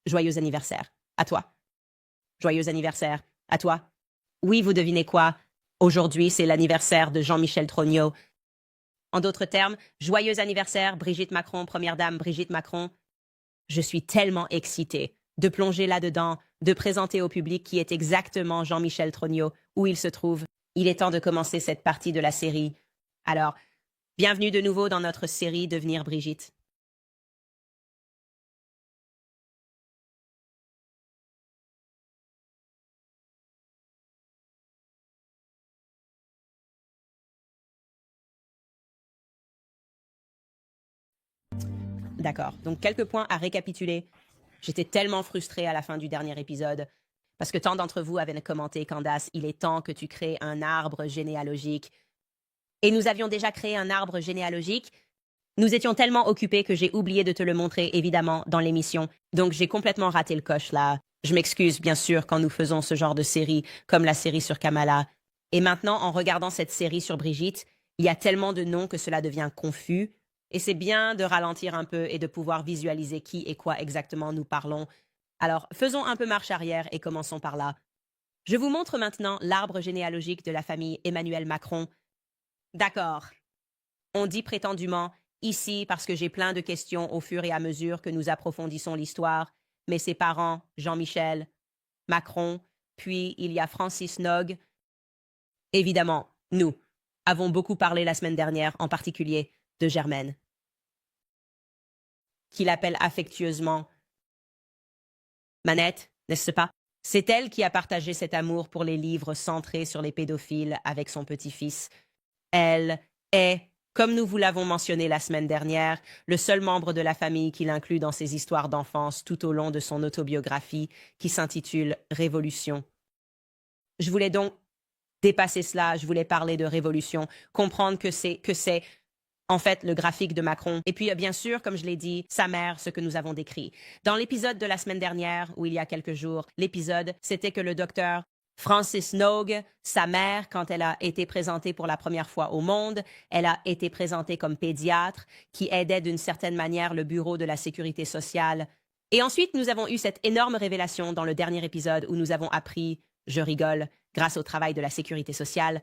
Joyeux anniversaire. À toi. Joyeux anniversaire. À toi. Oui, vous devinez quoi? Aujourd'hui, c'est l'anniversaire de Jean-Michel Trogneux. En d'autres termes, joyeux anniversaire, Brigitte Macron, première dame Brigitte Macron. Je suis tellement excitée de plonger là-dedans, de présenter au public qui est exactement Jean-Michel Trogneux, où il se trouve. Il est temps de commencer cette partie de la série. Alors, bienvenue de nouveau dans notre série Devenir Brigitte. D'accord, donc quelques points à récapituler. J'étais tellement frustrée à la fin du dernier épisode, parce que tant d'entre vous avaient commenté, Candace, il est temps que tu crées un arbre généalogique. Et nous avions déjà créé un arbre généalogique. Nous étions tellement occupés que j'ai oublié de te le montrer, évidemment, dans l'émission. Donc j'ai complètement raté le coche là. Je m'excuse, bien sûr, quand nous faisons ce genre de série, comme la série sur Kamala. Et maintenant, en regardant cette série sur Brigitte, il y a tellement de noms que cela devient confus. Et c'est bien de ralentir un peu et de pouvoir visualiser qui et quoi exactement nous parlons. Alors, faisons un peu marche arrière et commençons par là. Je vous montre maintenant l'arbre généalogique de la famille Emmanuel Macron. D'accord. On dit prétendument ici parce que j'ai plein de questions au fur et à mesure que nous approfondissons l'histoire, mais ses parents, Jean-Michel, Macron, puis il y a Francis Nog. Évidemment, nous avons beaucoup parlé la semaine dernière, en particulier de Germaine, qu'il appelle affectueusement Manette, n'est-ce pas? C'est elle qui a partagé cet amour pour les livres centrés sur les pédophiles avec son petit-fils. Elle est, comme nous vous l'avons mentionné la semaine dernière, le seul membre de la famille qu'il inclut dans ses histoires d'enfance tout au long de son autobiographie qui s'intitule Révolution. Je voulais donc dépasser cela, je voulais parler de révolution, comprendre que c'est en fait le graphique de Macron. Et puis, bien sûr, comme je l'ai dit, sa mère, ce que nous avons décrit. Dans l'épisode de la semaine dernière, ou il y a quelques jours, l'épisode, c'était que le docteur Francis Nog, sa mère, quand elle a été présentée pour la première fois au monde, elle a été présentée comme pédiatre, qui aidait d'une certaine manière le Bureau de la Sécurité sociale. Et ensuite, nous avons eu cette énorme révélation dans le dernier épisode où nous avons appris, je rigole, grâce au travail de la Sécurité sociale,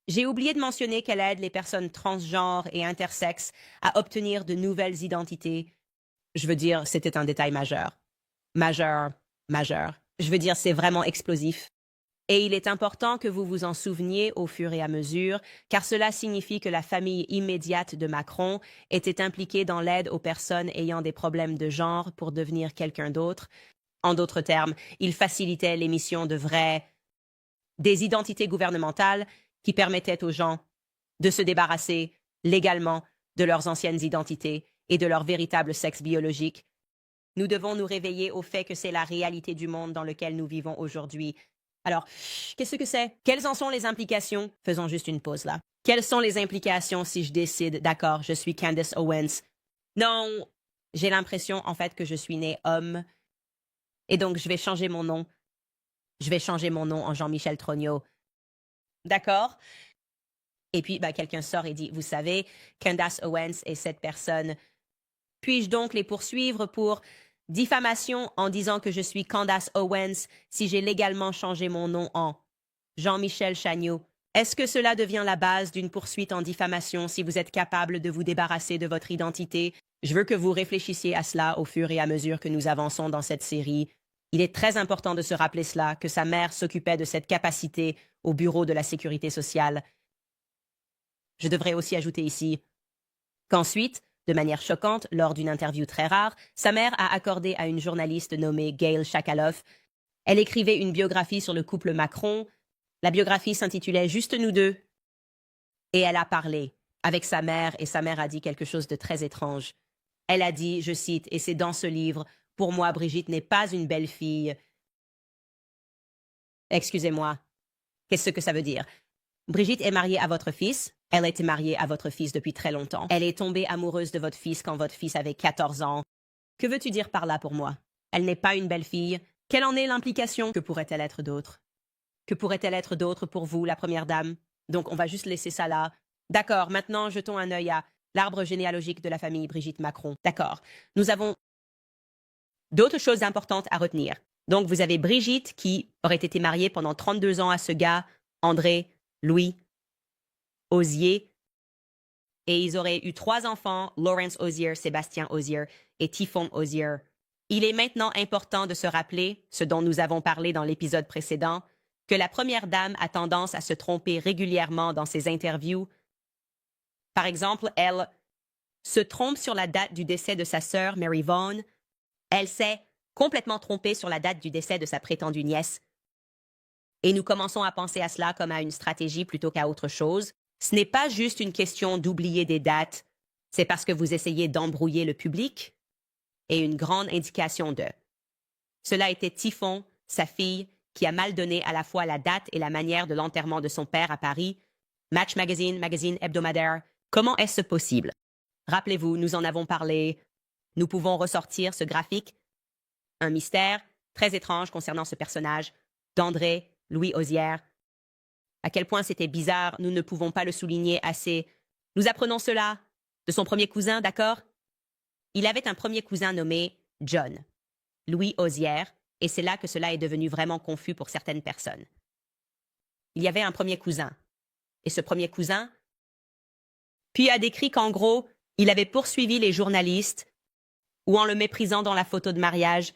j'ai oublié de mentionner qu'elle aide les personnes transgenres et intersexes à obtenir de nouvelles identités. Je veux dire, c'était un détail majeur. Majeur, majeur. Je veux dire, c'est vraiment explosif. Et il est important que vous vous en souveniez au fur et à mesure, car cela signifie que la famille immédiate de Macron était impliquée dans l'aide aux personnes ayant des problèmes de genre pour devenir quelqu'un d'autre. En d'autres termes, il facilitait l'émission des identités gouvernementales qui permettaient aux gens de se débarrasser légalement de leurs anciennes identités et de leur véritable sexe biologique. Nous devons nous réveiller au fait que c'est la réalité du monde dans lequel nous vivons aujourd'hui. Alors, qu'est-ce que c'est? Quelles en sont les implications? Faisons juste une pause là. Quelles sont les implications si je décide, d'accord, je suis Candace Owens? Non, j'ai l'impression en fait que je suis née homme et donc je vais changer mon nom. Je vais changer mon nom en Jean-Michel Trogneux. D'accord? Et puis, quelqu'un sort et dit, vous savez, Candace Owens est cette personne. Puis-je donc les poursuivre pour diffamation en disant que je suis Candace Owens si j'ai légalement changé mon nom en Jean-Michel Chagnaud? Est-ce que cela devient la base d'une poursuite en diffamation si vous êtes capable de vous débarrasser de votre identité? Je veux que vous réfléchissiez à cela au fur et à mesure que nous avançons dans cette série. Il est très important de se rappeler cela, que sa mère s'occupait de cette capacité au Bureau de la Sécurité sociale. Je devrais aussi ajouter ici qu'ensuite, de manière choquante, lors d'une interview très rare, sa mère a accordé à une journaliste nommée Gail Chakaloff. Elle écrivait une biographie sur le couple Macron. La biographie s'intitulait Juste nous deux. Et elle a parlé avec sa mère et sa mère a dit quelque chose de très étrange. Elle a dit, je cite, et c'est dans ce livre, pour moi, Brigitte n'est pas une belle fille. Excusez-moi. Qu'est-ce que ça veut dire? Brigitte est mariée à votre fils. Elle a été mariée à votre fils depuis très longtemps. Elle est tombée amoureuse de votre fils quand votre fils avait 14 ans. Que veux-tu dire par là pour moi? Elle n'est pas une belle fille. Quelle en est l'implication? Que pourrait-elle être d'autre? Que pourrait-elle être d'autre pour vous, la première dame? Donc, on va juste laisser ça là. D'accord, maintenant, jetons un œil à l'arbre généalogique de la famille Brigitte Macron. D'accord. Nous avons D'autres choses importantes à retenir. Donc, vous avez Brigitte qui aurait été mariée pendant 32 ans à ce gars, André, Louis, Osier, et ils auraient eu 3 enfants, Lawrence Osier, Sébastien Osier et Typhon Osier. Il est maintenant important de se rappeler, ce dont nous avons parlé dans l'épisode précédent, que la première dame a tendance à se tromper régulièrement dans ses interviews. Par exemple, elle se trompe sur la date du décès de sa sœur, Mary Vaughan. Elle s'est complètement trompée sur la date du décès de sa prétendue nièce. Et nous commençons à penser à cela comme à une stratégie plutôt qu'à autre chose. Ce n'est pas juste une question d'oublier des dates, c'est parce que vous essayez d'embrouiller le public et une grande indication de. Cela était Typhon, sa fille, qui a mal donné à la fois la date et la manière de l'enterrement de son père à Paris. Match Magazine, magazine hebdomadaire. Comment est-ce possible? Rappelez-vous, nous en avons parlé. Nous pouvons ressortir ce graphique. Un mystère très étrange concernant ce personnage d'André Louis Osier. À quel point c'était bizarre, nous ne pouvons pas le souligner assez. Nous apprenons cela de son premier cousin, d'accord? Il avait un premier cousin nommé John, Louis Osier, et c'est là que cela est devenu vraiment confus pour certaines personnes. Il y avait un premier cousin, et ce premier cousin, puis a décrit qu'en gros, il avait poursuivi les journalistes ou en le méprisant dans la photo de mariage.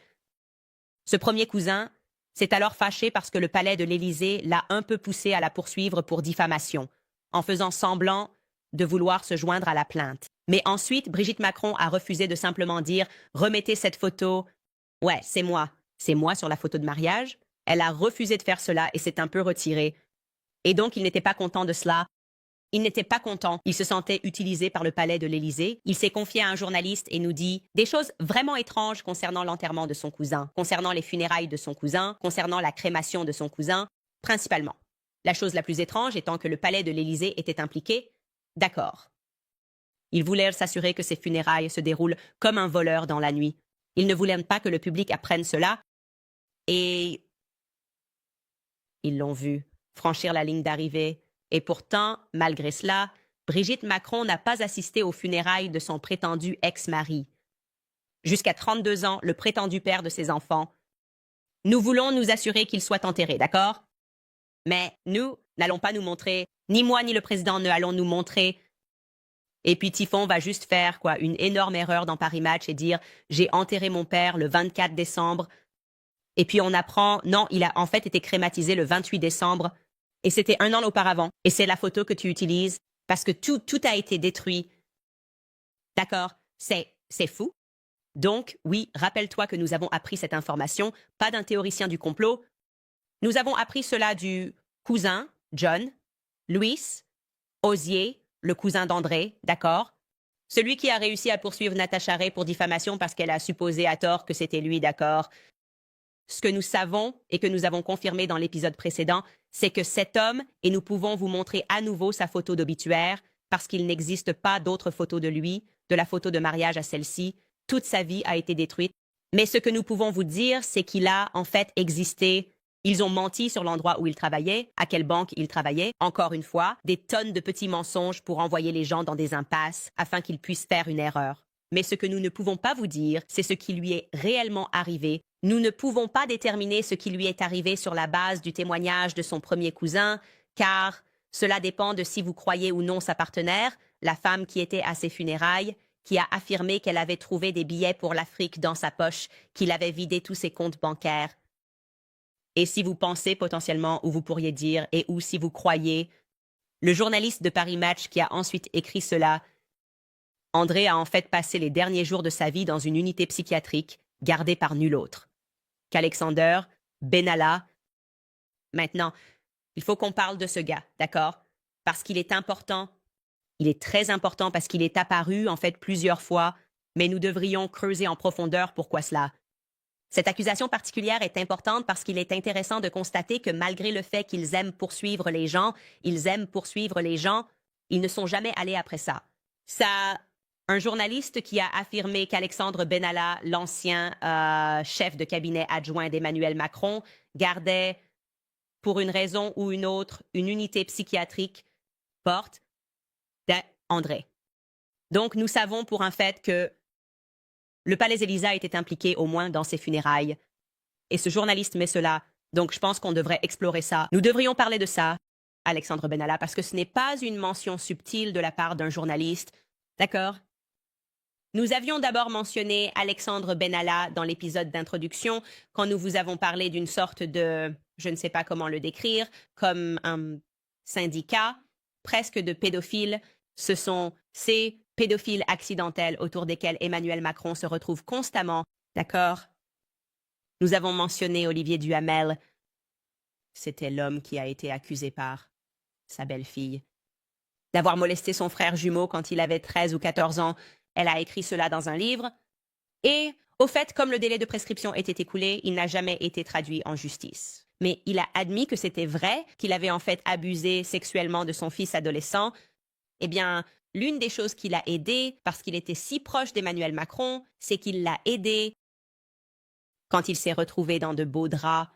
Ce premier cousin s'est alors fâché parce que le palais de l'Élysée l'a un peu poussé à la poursuivre pour diffamation, en faisant semblant de vouloir se joindre à la plainte. Mais ensuite, Brigitte Macron a refusé de simplement dire « Remettez cette photo. » Ouais, c'est moi sur la photo de mariage. Elle a refusé de faire cela et s'est un peu retirée. Et donc, il n'était pas content de cela. Il n'était pas content. Il se sentait utilisé par le palais de l'Élysée. Il s'est confié à un journaliste et nous dit des choses vraiment étranges concernant l'enterrement de son cousin, concernant les funérailles de son cousin, concernant la crémation de son cousin, principalement. La chose la plus étrange étant que le palais de l'Élysée était impliqué. D'accord. Il voulait s'assurer que ces funérailles se déroulent comme un voleur dans la nuit. Il ne voulait pas que le public apprenne cela. Et ils l'ont vu franchir la ligne d'arrivée. Et pourtant, malgré cela, Brigitte Macron n'a pas assisté aux funérailles de son prétendu ex-mari. Jusqu'à 32 ans, le prétendu père de ses enfants. Nous voulons nous assurer qu'il soit enterré, d'accord? Mais nous n'allons pas nous montrer, ni moi ni le président ne allons nous montrer. Et puis Typhon va juste faire une énorme erreur dans Paris Match et dire « J'ai enterré mon père le 24 décembre ». Et puis on apprend « Non, il a en fait été crématisé le 28 décembre ». Et c'était 1 an auparavant. Et c'est la photo que tu utilises parce que tout a été détruit. D'accord, c'est fou. Donc, oui, rappelle-toi que nous avons appris cette information, pas d'un théoricien du complot. Nous avons appris cela du cousin, John, Louis, Osier, le cousin d'André, d'accord? Celui qui a réussi à poursuivre Natacha Ray pour diffamation parce qu'elle a supposé à tort que c'était lui, d'accord? Ce que nous savons et que nous avons confirmé dans l'épisode précédent, c'est que cet homme, et nous pouvons vous montrer à nouveau sa photo d'obituaire, parce qu'il n'existe pas d'autres photos de lui, de la photo de mariage à celle-ci, toute sa vie a été détruite. Mais ce que nous pouvons vous dire, c'est qu'il a en fait existé. Ils ont menti sur l'endroit où il travaillait, à quelle banque il travaillait. Encore une fois, des tonnes de petits mensonges pour envoyer les gens dans des impasses afin qu'ils puissent faire une erreur. Mais ce que nous ne pouvons pas vous dire, c'est ce qui lui est réellement arrivé. Nous ne pouvons pas déterminer ce qui lui est arrivé sur la base du témoignage de son premier cousin, car cela dépend de si vous croyez ou non sa partenaire, la femme qui était à ses funérailles, qui a affirmé qu'elle avait trouvé des billets pour l'Afrique dans sa poche, qu'il avait vidé tous ses comptes bancaires. Et si vous pensez potentiellement, ou vous pourriez dire, et ou si vous croyez, le journaliste de Paris Match qui a ensuite écrit cela, André a en fait passé les derniers jours de sa vie dans une unité psychiatrique, gardée par nul autre qu'Alexander Benalla. Maintenant, il faut qu'on parle de ce gars, d'accord? Parce qu'il est important. Il est très important parce qu'il est apparu, en fait, plusieurs fois, mais nous devrions creuser en profondeur pourquoi cela. Cette accusation particulière est importante parce qu'il est intéressant de constater que malgré le fait qu'ils aiment poursuivre les gens, ils ne sont jamais allés après ça. Un journaliste qui a affirmé qu'Alexandre Benalla, l'ancien chef de cabinet adjoint d'Emmanuel Macron, gardait, pour une raison ou une autre, une unité psychiatrique forte d'André. Donc, nous savons pour un fait que Le palais Élisa était impliqué au moins dans ses funérailles. Et ce journaliste met cela, donc je pense qu'on devrait explorer ça. Nous devrions parler de ça, Alexandre Benalla, parce que ce n'est pas une mention subtile de la part d'un journaliste. D'accord? Nous avions d'abord mentionné Alexandre Benalla dans l'épisode d'introduction, quand nous vous avons parlé d'une sorte de, je ne sais pas comment le décrire, comme un syndicat, presque de pédophiles. Ce sont ces pédophiles accidentels autour desquels Emmanuel Macron se retrouve constamment. D'accord? Nous avons mentionné Olivier Duhamel. C'était l'homme qui a été accusé par sa belle-fille d'avoir molesté son frère jumeau quand il avait 13 ou 14 ans. Elle a écrit cela dans un livre. Et, au fait, comme le délai de prescription était écoulé, il n'a jamais été traduit en justice. Mais il a admis que c'était vrai, qu'il avait en fait abusé sexuellement de son fils adolescent. Eh bien, l'une des choses qui l'a aidé, parce qu'il était si proche d'Emmanuel Macron, c'est qu'il l'a aidé quand il s'est retrouvé dans de beaux draps,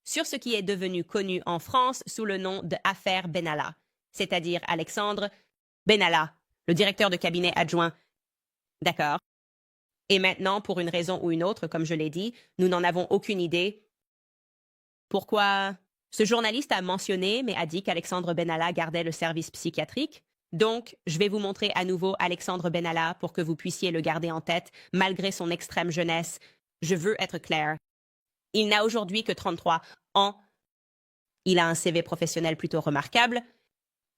sur ce qui est devenu connu en France sous le nom de Affaire Benalla, c'est-à-dire Alexandre Benalla, le directeur de cabinet adjoint. D'accord. Et maintenant, pour une raison ou une autre, comme je l'ai dit, nous n'en avons aucune idée. Pourquoi ce journaliste a mentionné, mais a dit qu'Alexandre Benalla gardait le service psychiatrique. Donc, je vais vous montrer à nouveau Alexandre Benalla pour que vous puissiez le garder en tête, malgré son extrême jeunesse. Je veux être clair. Il n'a aujourd'hui que 33 ans. Il a un CV professionnel plutôt remarquable.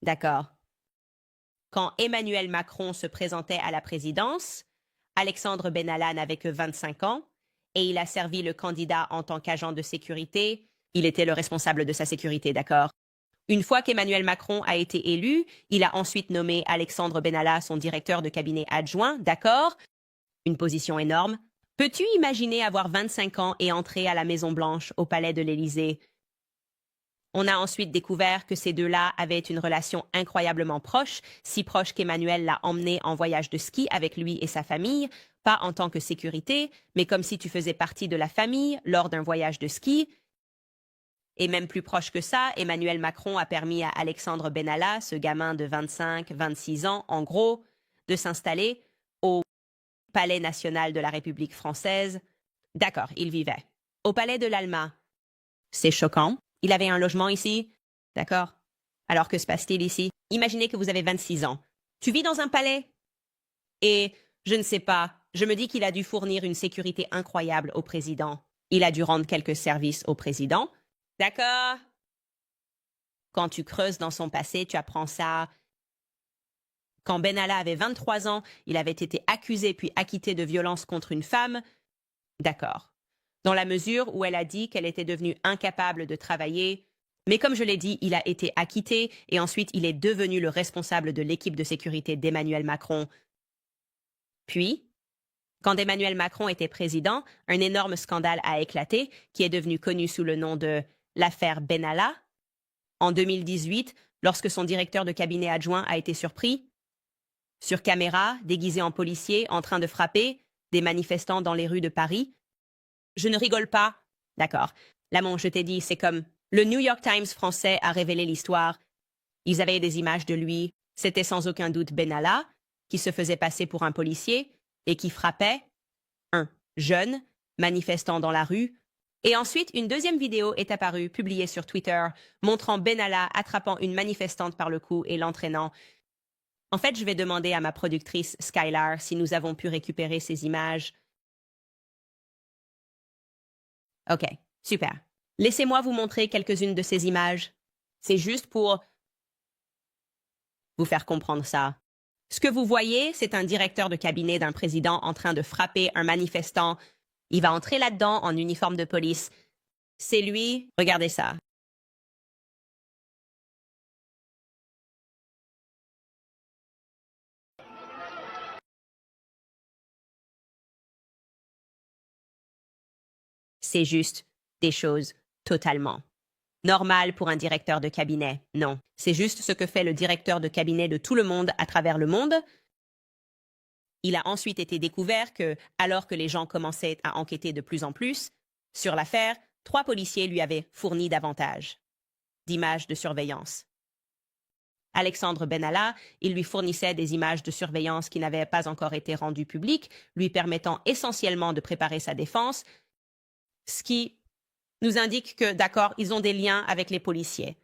D'accord. Quand Emmanuel Macron se présentait à la présidence, Alexandre Benalla n'avait que 25 ans et il a servi le candidat en tant qu'agent de sécurité. Il était le responsable de sa sécurité, d'accord. Une fois qu'Emmanuel Macron a été élu, il a ensuite nommé Alexandre Benalla son directeur de cabinet adjoint, d'accord. Une position énorme. Peux-tu imaginer avoir 25 ans et entrer à la Maison-Blanche, au palais de l'Élysée? On a ensuite découvert que ces deux-là avaient une relation incroyablement proche, si proche qu'Emmanuel l'a emmené en voyage de ski avec lui et sa famille, pas en tant que sécurité, mais comme si tu faisais partie de la famille lors d'un voyage de ski. Et même plus proche que ça, Emmanuel Macron a permis à Alexandre Benalla, ce gamin de 25-26 ans, en gros, de s'installer au Palais national de la République française. D'accord, il vivait au Palais de l'Alma. C'est choquant. Il avait un logement ici. D'accord. Alors que se passe-t-il ici? Imaginez que vous avez 26 ans. Tu vis dans un palais? Et, je ne sais pas, je me dis qu'il a dû fournir une sécurité incroyable au président. Il a dû rendre quelques services au président. D'accord. Quand tu creuses dans son passé, tu apprends ça. Quand Benalla avait 23 ans, il avait été accusé puis acquitté de violence contre une femme. D'accord. Dans la mesure où elle a dit qu'elle était devenue incapable de travailler. Mais comme je l'ai dit, il a été acquitté et ensuite il est devenu le responsable de l'équipe de sécurité d'Emmanuel Macron. Puis, quand Emmanuel Macron était président, un énorme scandale a éclaté qui est devenu connu sous le nom de l'affaire Benalla. En 2018, lorsque son directeur de cabinet adjoint a été surpris, sur caméra, déguisé en policier, en train de frapper des manifestants dans les rues de Paris. Je ne rigole pas. D'accord. Lamont, je t'ai dit, c'est comme le New York Times français a révélé l'histoire. Ils avaient des images de lui. C'était sans aucun doute Benalla, qui se faisait passer pour un policier et qui frappait un jeune manifestant dans la rue. Et ensuite, une deuxième vidéo est apparue, publiée sur Twitter, montrant Benalla attrapant une manifestante par le cou et l'entraînant. En fait, je vais demander à ma productrice Skylar si nous avons pu récupérer ces images. OK, super. Laissez-moi vous montrer quelques-unes de ces images. C'est juste pour vous faire comprendre ça. Ce que vous voyez, c'est un directeur de cabinet d'un président en train de frapper un manifestant. Il va entrer là-dedans en uniforme de police. C'est lui. Regardez ça. C'est juste des choses totalement normales pour un directeur de cabinet. Non, c'est juste ce que fait le directeur de cabinet de tout le monde à travers le monde. Il a ensuite été découvert que, alors que les gens commençaient à enquêter de plus en plus sur l'affaire, 3 policiers lui avaient fourni davantage d'images de surveillance. Alexandre Benalla, il lui fournissait des images de surveillance qui n'avaient pas encore été rendues publiques, lui permettant essentiellement de préparer sa défense, ce qui nous indique que, d'accord, ils ont des liens avec les policiers.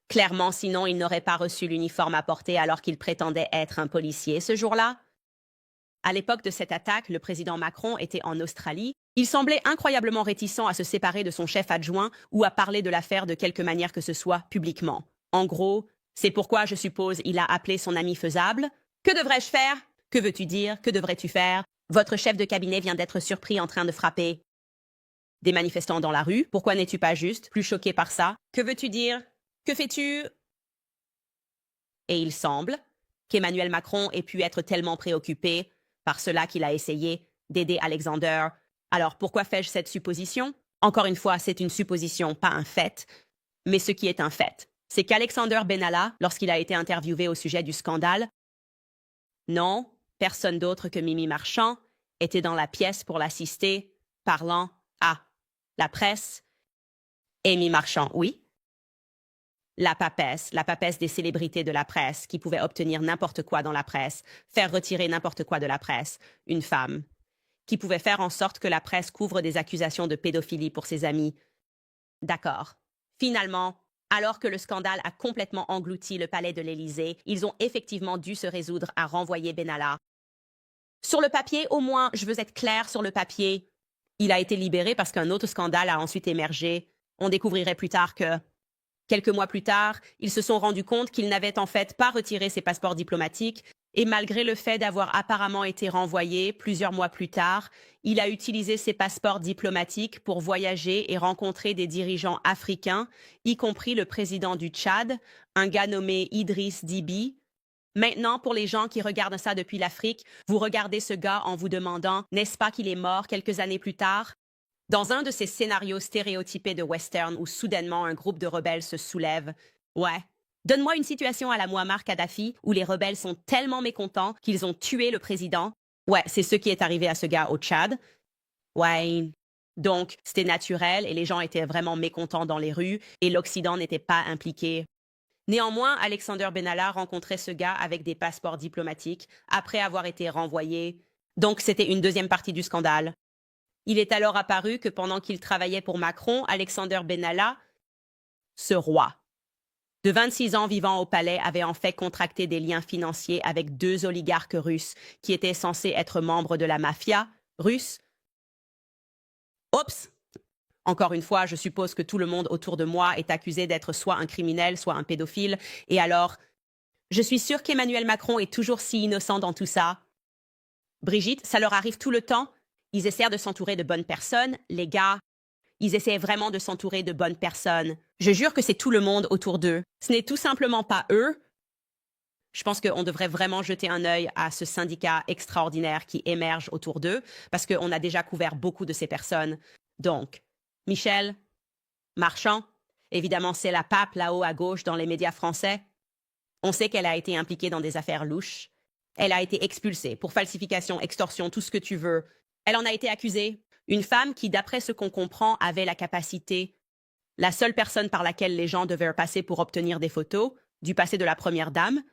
Clairement, sinon, il n'aurait pas reçu l'uniforme à porter alors qu'il prétendait être un policier ce jour-là. À l'époque de cette attaque, le président Macron était en Australie. Il semblait incroyablement réticent à se séparer de son chef adjoint ou à parler de l'affaire de quelque manière que ce soit publiquement. En gros, c'est pourquoi, je suppose, il a appelé son ami faisable. Que devrais-je faire? Que veux-tu dire? Que devrais-tu faire? Votre chef de cabinet vient d'être surpris en train de frapper des manifestants dans la rue. Pourquoi n'es-tu pas juste plus choqué par ça? Que veux-tu dire? Que fais-tu? Et il semble qu'Emmanuel Macron ait pu être tellement préoccupé par cela qu'il a essayé d'aider Alexander. Alors pourquoi fais-je cette supposition? Encore une fois, c'est une supposition, pas un fait. Mais ce qui est un fait, c'est qu'Alexander Benalla, lorsqu'il a été interviewé au sujet du scandale, non, personne d'autre que Mimi Marchand était dans la pièce pour l'assister, parlant à la presse. Amy Marchand, oui. La papesse des célébrités de la presse qui pouvait obtenir n'importe quoi dans la presse, faire retirer n'importe quoi de la presse, une femme, qui pouvait faire en sorte que la presse couvre des accusations de pédophilie pour ses amis. D'accord. Finalement, alors que le scandale a complètement englouti le palais de l'Élysée, ils ont effectivement dû se résoudre à renvoyer Benalla. Sur le papier, au moins, je veux être clair sur le papier. Il a été libéré parce qu'un autre scandale a ensuite émergé. On découvrirait plus tard que quelques mois plus tard, ils se sont rendus compte qu'ils n'avaient en fait pas retiré ses passeports diplomatiques et malgré le fait d'avoir apparemment été renvoyé plusieurs mois plus tard, il a utilisé ses passeports diplomatiques pour voyager et rencontrer des dirigeants africains, y compris le président du Tchad, un gars nommé Idriss Déby. Maintenant, pour les gens qui regardent ça depuis l'Afrique, vous regardez ce gars en vous demandant, n'est-ce pas qu'il est mort quelques années plus tard? Dans un de ces scénarios stéréotypés de western où soudainement un groupe de rebelles se soulève, ouais. Donne-moi une situation à la Muammar Kadhafi où les rebelles sont tellement mécontents qu'ils ont tué le président. Ouais, c'est ce qui est arrivé à ce gars au Tchad. Ouais. Donc, c'était naturel et les gens étaient vraiment mécontents dans les rues et l'Occident n'était pas impliqué. Néanmoins, Alexander Benalla rencontrait ce gars avec des passeports diplomatiques après avoir été renvoyé. Donc, c'était une deuxième partie du scandale. Il est alors apparu que pendant qu'il travaillait pour Macron, Alexander Benalla, ce roi, de 26 ans vivant au palais, avait en fait contracté des liens financiers avec deux oligarques russes qui étaient censés être membres de la mafia russe. Oups! Encore une fois, je suppose que tout le monde autour de moi est accusé d'être soit un criminel, soit un pédophile. Et alors, je suis sûre qu'Emmanuel Macron est toujours si innocent dans tout ça. Brigitte, ça leur arrive tout le temps. Ils essaient de s'entourer de bonnes personnes, les gars. Ils essaient vraiment de s'entourer de bonnes personnes. Je jure que c'est tout le monde autour d'eux. Ce n'est tout simplement pas eux. Je pense qu'on devrait vraiment jeter un œil à ce syndicat extraordinaire qui émerge autour d'eux, parce qu'on a déjà couvert beaucoup de ces personnes. Donc, Michel, Marchand, évidemment c'est la pape là-haut à gauche dans les médias français. On sait qu'elle a été impliquée dans des affaires louches. Elle a été expulsée pour falsification, extorsion, tout ce que tu veux. Elle en a été accusée. Une femme qui, d'après ce qu'on comprend, avait la capacité, la seule personne par laquelle les gens devaient passer pour obtenir des photos, du passé de la première dame.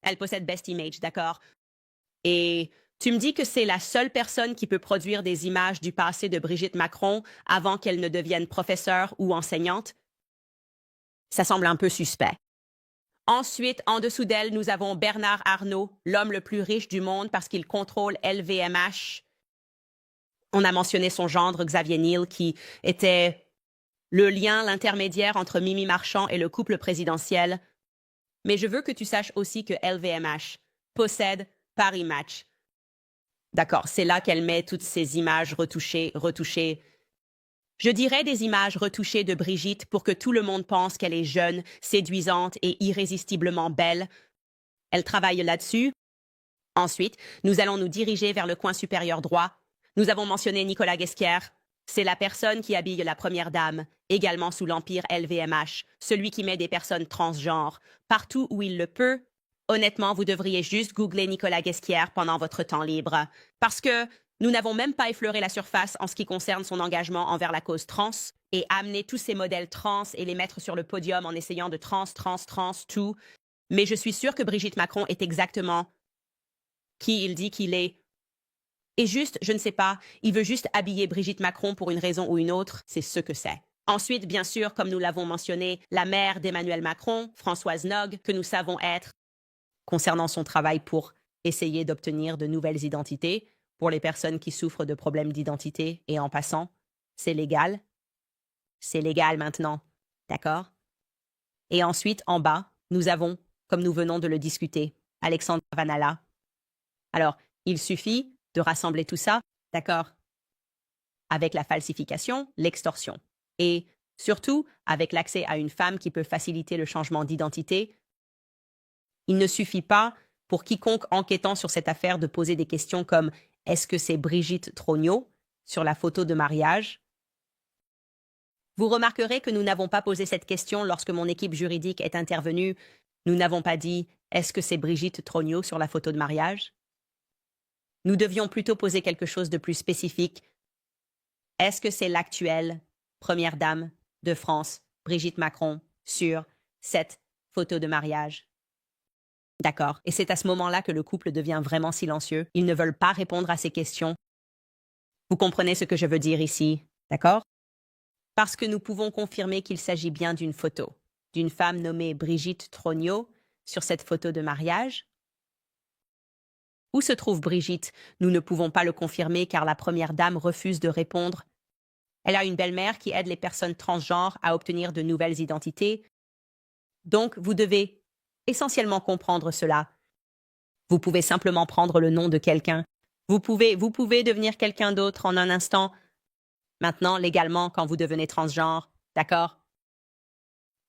Elle possède Best Image, d'accord? Et tu me dis que c'est la seule personne qui peut produire des images du passé de Brigitte Macron avant qu'elle ne devienne professeure ou enseignante? Ça semble un peu suspect. Ensuite, en dessous d'elle, nous avons Bernard Arnault, l'homme le plus riche du monde parce qu'il contrôle LVMH. On a mentionné son gendre, Xavier Niel, qui était le lien, l'intermédiaire entre Mimi Marchand et le couple présidentiel. Mais je veux que tu saches aussi que LVMH possède Paris Match. D'accord, c'est là qu'elle met toutes ces images retouchées. Je dirais des images retouchées de Brigitte pour que tout le monde pense qu'elle est jeune, séduisante et irrésistiblement belle. Elle travaille là-dessus. Ensuite, nous allons nous diriger vers le coin supérieur droit. Nous avons mentionné Nicolas Ghesquière. C'est la personne qui habille la première dame, également sous l'empire LVMH, celui qui met des personnes transgenres, partout où il le peut. Honnêtement, vous devriez juste googler Nicolas Ghesquière pendant votre temps libre, parce que nous n'avons même pas effleuré la surface en ce qui concerne son engagement envers la cause trans et amener tous ces modèles trans et les mettre sur le podium en essayant de trans, tout. Mais je suis sûre que Brigitte Macron est exactement qui il dit qu'il est. Et juste, je ne sais pas, il veut juste habiller Brigitte Macron pour une raison ou une autre, c'est ce que c'est. Ensuite, bien sûr, comme nous l'avons mentionné, la mère d'Emmanuel Macron, Françoise Nog, que nous savons être, concernant son travail pour essayer d'obtenir de nouvelles identités pour les personnes qui souffrent de problèmes d'identité et en passant, c'est légal. C'est légal maintenant. D'accord? Et ensuite, en bas, nous avons, comme nous venons de le discuter, Alexandre Vanalla. Alors, il suffit de rassembler tout ça, d'accord? Avec la falsification, l'extorsion. Et surtout, avec l'accès à une femme qui peut faciliter le changement d'identité, il ne suffit pas pour quiconque enquêtant sur cette affaire de poser des questions comme est-ce que c'est Brigitte Trognaux sur la photo de mariage? Vous remarquerez que nous n'avons pas posé cette question lorsque mon équipe juridique est intervenue. Nous n'avons pas dit est-ce que c'est Brigitte Trognaux sur la photo de mariage? Nous devions plutôt poser quelque chose de plus spécifique. Est-ce que c'est l'actuelle première dame de France, Brigitte Macron, sur cette photo de mariage? D'accord. Et c'est à ce moment-là que le couple devient vraiment silencieux. Ils ne veulent pas répondre à ces questions. Vous comprenez ce que je veux dire ici, d'accord? Parce que nous pouvons confirmer qu'il s'agit bien d'une photo, d'une femme nommée Brigitte Trognaux sur cette photo de mariage. Où se trouve Brigitte? Nous ne pouvons pas le confirmer car la première dame refuse de répondre. Elle a une belle-mère qui aide les personnes transgenres à obtenir de nouvelles identités. Donc, vous devez essentiellement comprendre cela. Vous pouvez simplement prendre le nom de quelqu'un. Vous pouvez devenir quelqu'un d'autre en un instant. Maintenant, légalement, quand vous devenez transgenre, d'accord?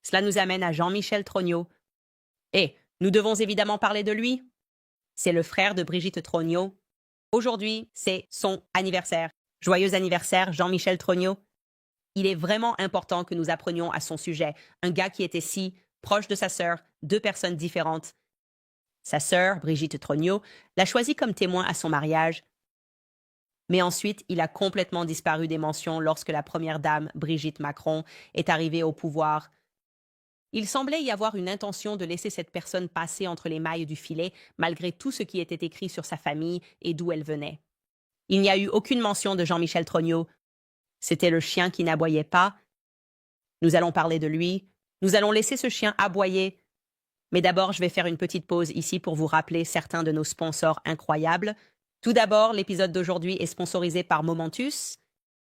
Cela nous amène à Jean-Michel Trognaux. Et nous devons évidemment parler de lui. C'est le frère de Brigitte Trognaux. Aujourd'hui, c'est son anniversaire. Joyeux anniversaire, Jean-Michel Trognaux. Il est vraiment important que nous apprenions à son sujet. Un gars qui était si proche de sa sœur, deux personnes différentes. Sa sœur, Brigitte Trognaux, l'a choisi comme témoin à son mariage. Mais ensuite, il a complètement disparu des mentions lorsque la première dame, Brigitte Macron, est arrivée au pouvoir. Il semblait y avoir une intention de laisser cette personne passer entre les mailles du filet, malgré tout ce qui était écrit sur sa famille et d'où elle venait. Il n'y a eu aucune mention de Jean-Michel Trognaux. C'était le chien qui n'aboyait pas. Nous allons parler de lui. Nous allons laisser ce chien aboyer. Mais d'abord, je vais faire une petite pause ici pour vous rappeler certains de nos sponsors incroyables. Tout d'abord, l'épisode d'aujourd'hui est sponsorisé par Momentus.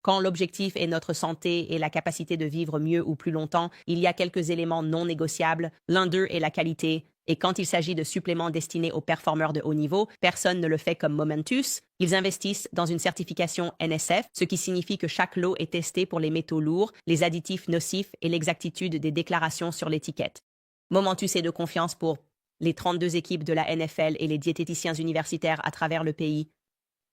Quand l'objectif est notre santé et la capacité de vivre mieux ou plus longtemps, il y a quelques éléments non négociables. L'un d'eux est la qualité. Et quand il s'agit de suppléments destinés aux performeurs de haut niveau, personne ne le fait comme Momentus. Ils investissent dans une certification NSF, ce qui signifie que chaque lot est testé pour les métaux lourds, les additifs nocifs et l'exactitude des déclarations sur l'étiquette. Momentus est de confiance pour les 32 équipes de la NFL et les diététiciens universitaires à travers le pays.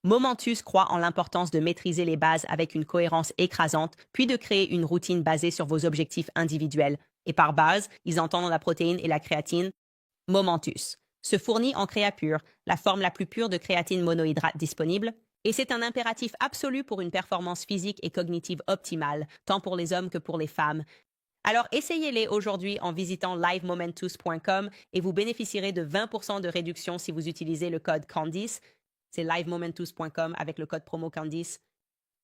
Momentus croit en l'importance de maîtriser les bases avec une cohérence écrasante, puis de créer une routine basée sur vos objectifs individuels. Et par base, ils entendent la protéine et la créatine. Momentus se fournit en créapure, la forme la plus pure de créatine monohydrate disponible, et c'est un impératif absolu pour une performance physique et cognitive optimale, tant pour les hommes que pour les femmes. Alors essayez-les aujourd'hui en visitant livemomentus.com et vous bénéficierez de 20% de réduction si vous utilisez le code Candice. C'est livemomentus.com avec le code promo Candice.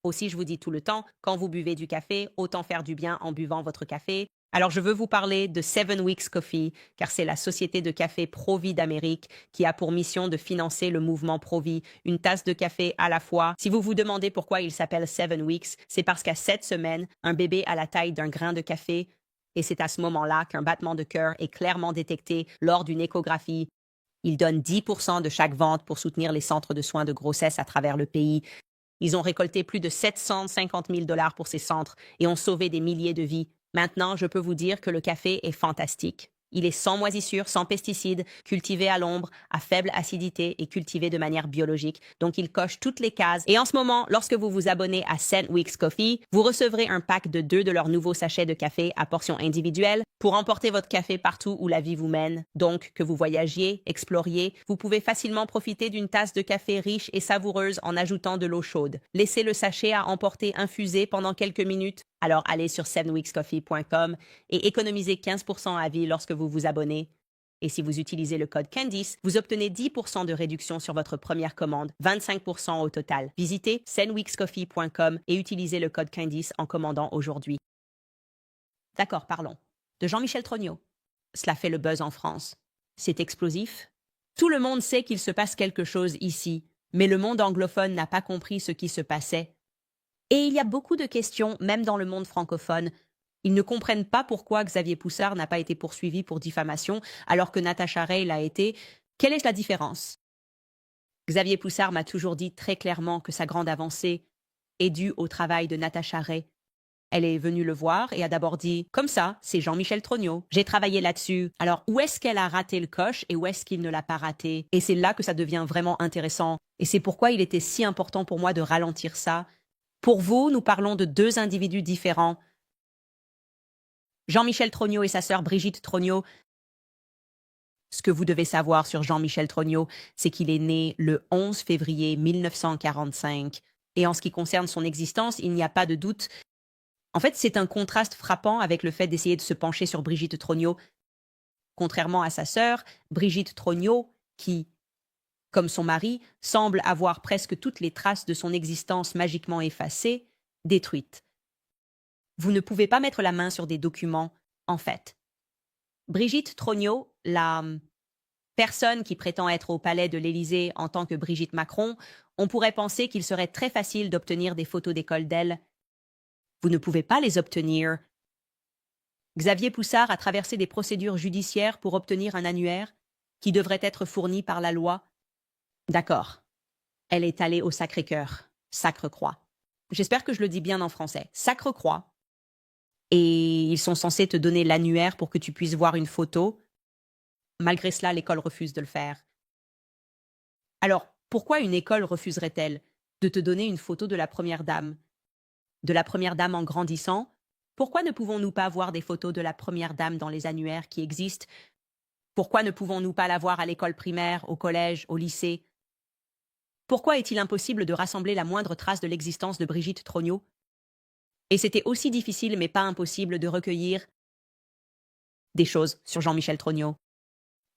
Aussi, je vous dis tout le temps, quand vous buvez du café, autant faire du bien en buvant votre café. Alors, je veux vous parler de 7 Weeks Coffee, car c'est la société de café Pro-Vie d'Amérique qui a pour mission de financer le mouvement Pro-Vie, une tasse de café à la fois. Si vous vous demandez pourquoi il s'appelle 7 Weeks, c'est parce qu'à 7 semaines, un bébé a la taille d'un grain de café, et c'est à ce moment-là qu'un battement de cœur est clairement détecté lors d'une échographie. Ils donnent 10% de chaque vente pour soutenir les centres de soins de grossesse à travers le pays. Ils ont récolté plus de 750 000 $ pour ces centres et ont sauvé des milliers de vies. Maintenant, je peux vous dire que le café est fantastique. Il est sans moisissure, sans pesticides, cultivé à l'ombre, à faible acidité et cultivé de manière biologique. Donc, il coche toutes les cases. Et en ce moment, lorsque vous vous abonnez à 7 Weeks Coffee, vous recevrez un pack de 2 de leurs nouveaux sachets de café à portions individuelles pour emporter votre café partout où la vie vous mène. Donc, que vous voyagiez, exploriez, vous pouvez facilement profiter d'une tasse de café riche et savoureuse en ajoutant de l'eau chaude. Laissez le sachet à emporter infusé pendant quelques minutes. Alors, allez sur 7weekscoffee.com et économisez 15% à vie lorsque vous vous abonnez. Et si vous utilisez le code Candice, vous obtenez 10% de réduction sur votre première commande, 25% au total. Visitez cenweekscoffee.com et utilisez le code Candice en commandant aujourd'hui. D'accord, parlons. De Jean-Michel Trognot. Cela fait le buzz en France. C'est explosif. Tout le monde sait qu'il se passe quelque chose ici, mais le monde anglophone n'a pas compris ce qui se passait. Et il y a beaucoup de questions, même dans le monde francophone. Ils ne comprennent pas pourquoi Xavier Poussard n'a pas été poursuivi pour diffamation alors que Natacha Ray l'a été. Quelle est la différence? Xavier Poussard m'a toujours dit très clairement que sa grande avancée est due au travail de Natacha Ray. Elle est venue le voir et a d'abord dit « Comme ça, c'est Jean-Michel Trognot. J'ai travaillé là-dessus. » Alors, où est-ce qu'elle a raté le coche et où est-ce qu'il ne l'a pas raté? Et c'est là que ça devient vraiment intéressant. Et c'est pourquoi il était si important pour moi de ralentir ça. Pour vous, nous parlons de deux individus différents. Jean-Michel Trognot et sa sœur Brigitte Trognot. Ce que vous devez savoir sur Jean-Michel Trognot, c'est qu'il est né le 11 février 1945. Et en ce qui concerne son existence, il n'y a pas de doute. En fait, c'est un contraste frappant avec le fait d'essayer de se pencher sur Brigitte Trognot. Contrairement à sa sœur, Brigitte Trognot, qui, comme son mari, semble avoir presque toutes les traces de son existence magiquement effacées, détruites. Vous ne pouvez pas mettre la main sur des documents, en fait. Brigitte Trognot, la personne qui prétend être au palais de l'Élysée en tant que Brigitte Macron, on pourrait penser qu'il serait très facile d'obtenir des photos d'école d'elle. Vous ne pouvez pas les obtenir. Xavier Poussard a traversé des procédures judiciaires pour obtenir un annuaire qui devrait être fourni par la loi. D'accord. Elle est allée au Sacré-Cœur, Sacre-Croix. J'espère que je le dis bien en français. Sacre-Croix. Et ils sont censés te donner l'annuaire pour que tu puisses voir une photo. Malgré cela, l'école refuse de le faire. Alors, pourquoi une école refuserait-elle de te donner une photo de la première dame? De la première dame en grandissant? Pourquoi ne pouvons-nous pas voir des photos de la première dame dans les annuaires qui existent? Pourquoi ne pouvons-nous pas la voir à l'école primaire, au collège, au lycée? Pourquoi est-il impossible de rassembler la moindre trace de l'existence de Brigitte Trognot? Et c'était aussi difficile, mais pas impossible, de recueillir des choses sur Jean-Michel Trognot.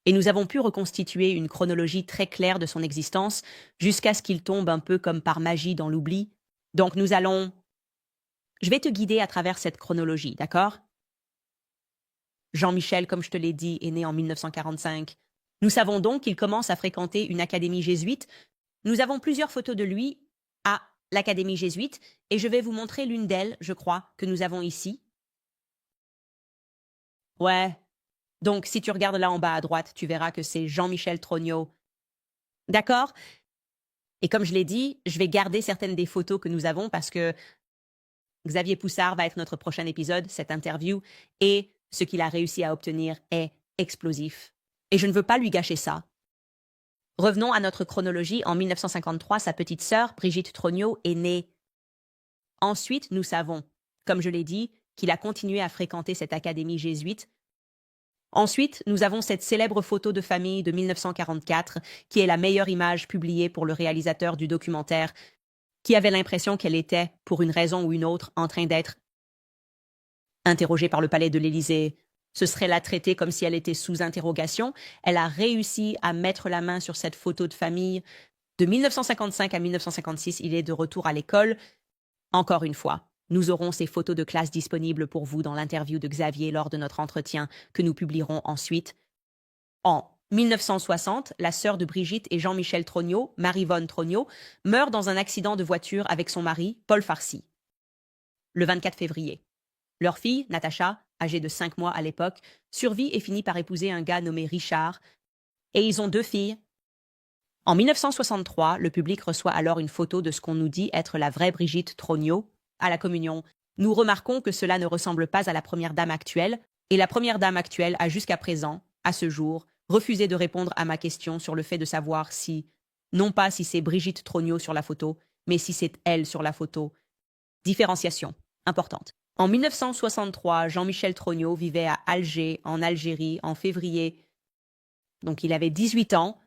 Et nous avons pu reconstituer une chronologie très claire de son existence jusqu'à ce qu'il tombe un peu comme par magie dans l'oubli. Donc nous allons... Je vais te guider à travers cette chronologie, d'accord? Jean-Michel, comme je te l'ai dit, est né en 1945. Nous savons donc qu'il commence à fréquenter une académie jésuite. Nous avons plusieurs photos de lui à l'académie jésuite et je vais vous montrer l'une d'elles, je crois, que nous avons ici. Ouais. Donc, si tu regardes là en bas à droite, tu verras que c'est Jean-Michel Trognot. D'accord? Et comme je l'ai dit, je vais garder certaines des photos que nous avons parce que Xavier Poussard va être notre prochain épisode, cette interview, et ce qu'il a réussi à obtenir est explosif. Et je ne veux pas lui gâcher ça. Revenons à notre chronologie. En 1953, sa petite sœur, Brigitte Trognot, est née. Ensuite, nous savons, comme je l'ai dit, qu'il a continué à fréquenter cette académie jésuite. Ensuite, nous avons cette célèbre photo de famille de 1944, qui est la meilleure image publiée pour le réalisateur du documentaire, qui avait l'impression qu'elle était, pour une raison ou une autre, en train d'être interrogée par le palais de l'Élysée. Ce serait la traiter comme si elle était sous interrogation. Elle a réussi à mettre la main sur cette photo de famille. De 1955 à 1956, il est de retour à l'école. Encore une fois, nous aurons ces photos de classe disponibles pour vous dans l'interview de Xavier lors de notre entretien que nous publierons ensuite. En 1960, la sœur de Brigitte et Jean-Michel Trognot, Maryvonne Trognot, meurt dans un accident de voiture avec son mari, Paul Farcy. Le 24 février. Leur fille, Natacha, âgée de 5 mois à l'époque, survit et finit par épouser un gars nommé Richard. Et ils ont 2 filles. En 1963, le public reçoit alors une photo de ce qu'on nous dit être la vraie Brigitte Trognot à la communion. Nous remarquons que cela ne ressemble pas à la première dame actuelle, et la première dame actuelle a jusqu'à présent, à ce jour, refusé de répondre à ma question sur le fait de savoir si, non pas si c'est Brigitte Trognot sur la photo, mais si c'est elle sur la photo. Différenciation importante. En 1963, Jean-Michel Trognot vivait à Alger, en Algérie, en février. Donc il avait 18 ans.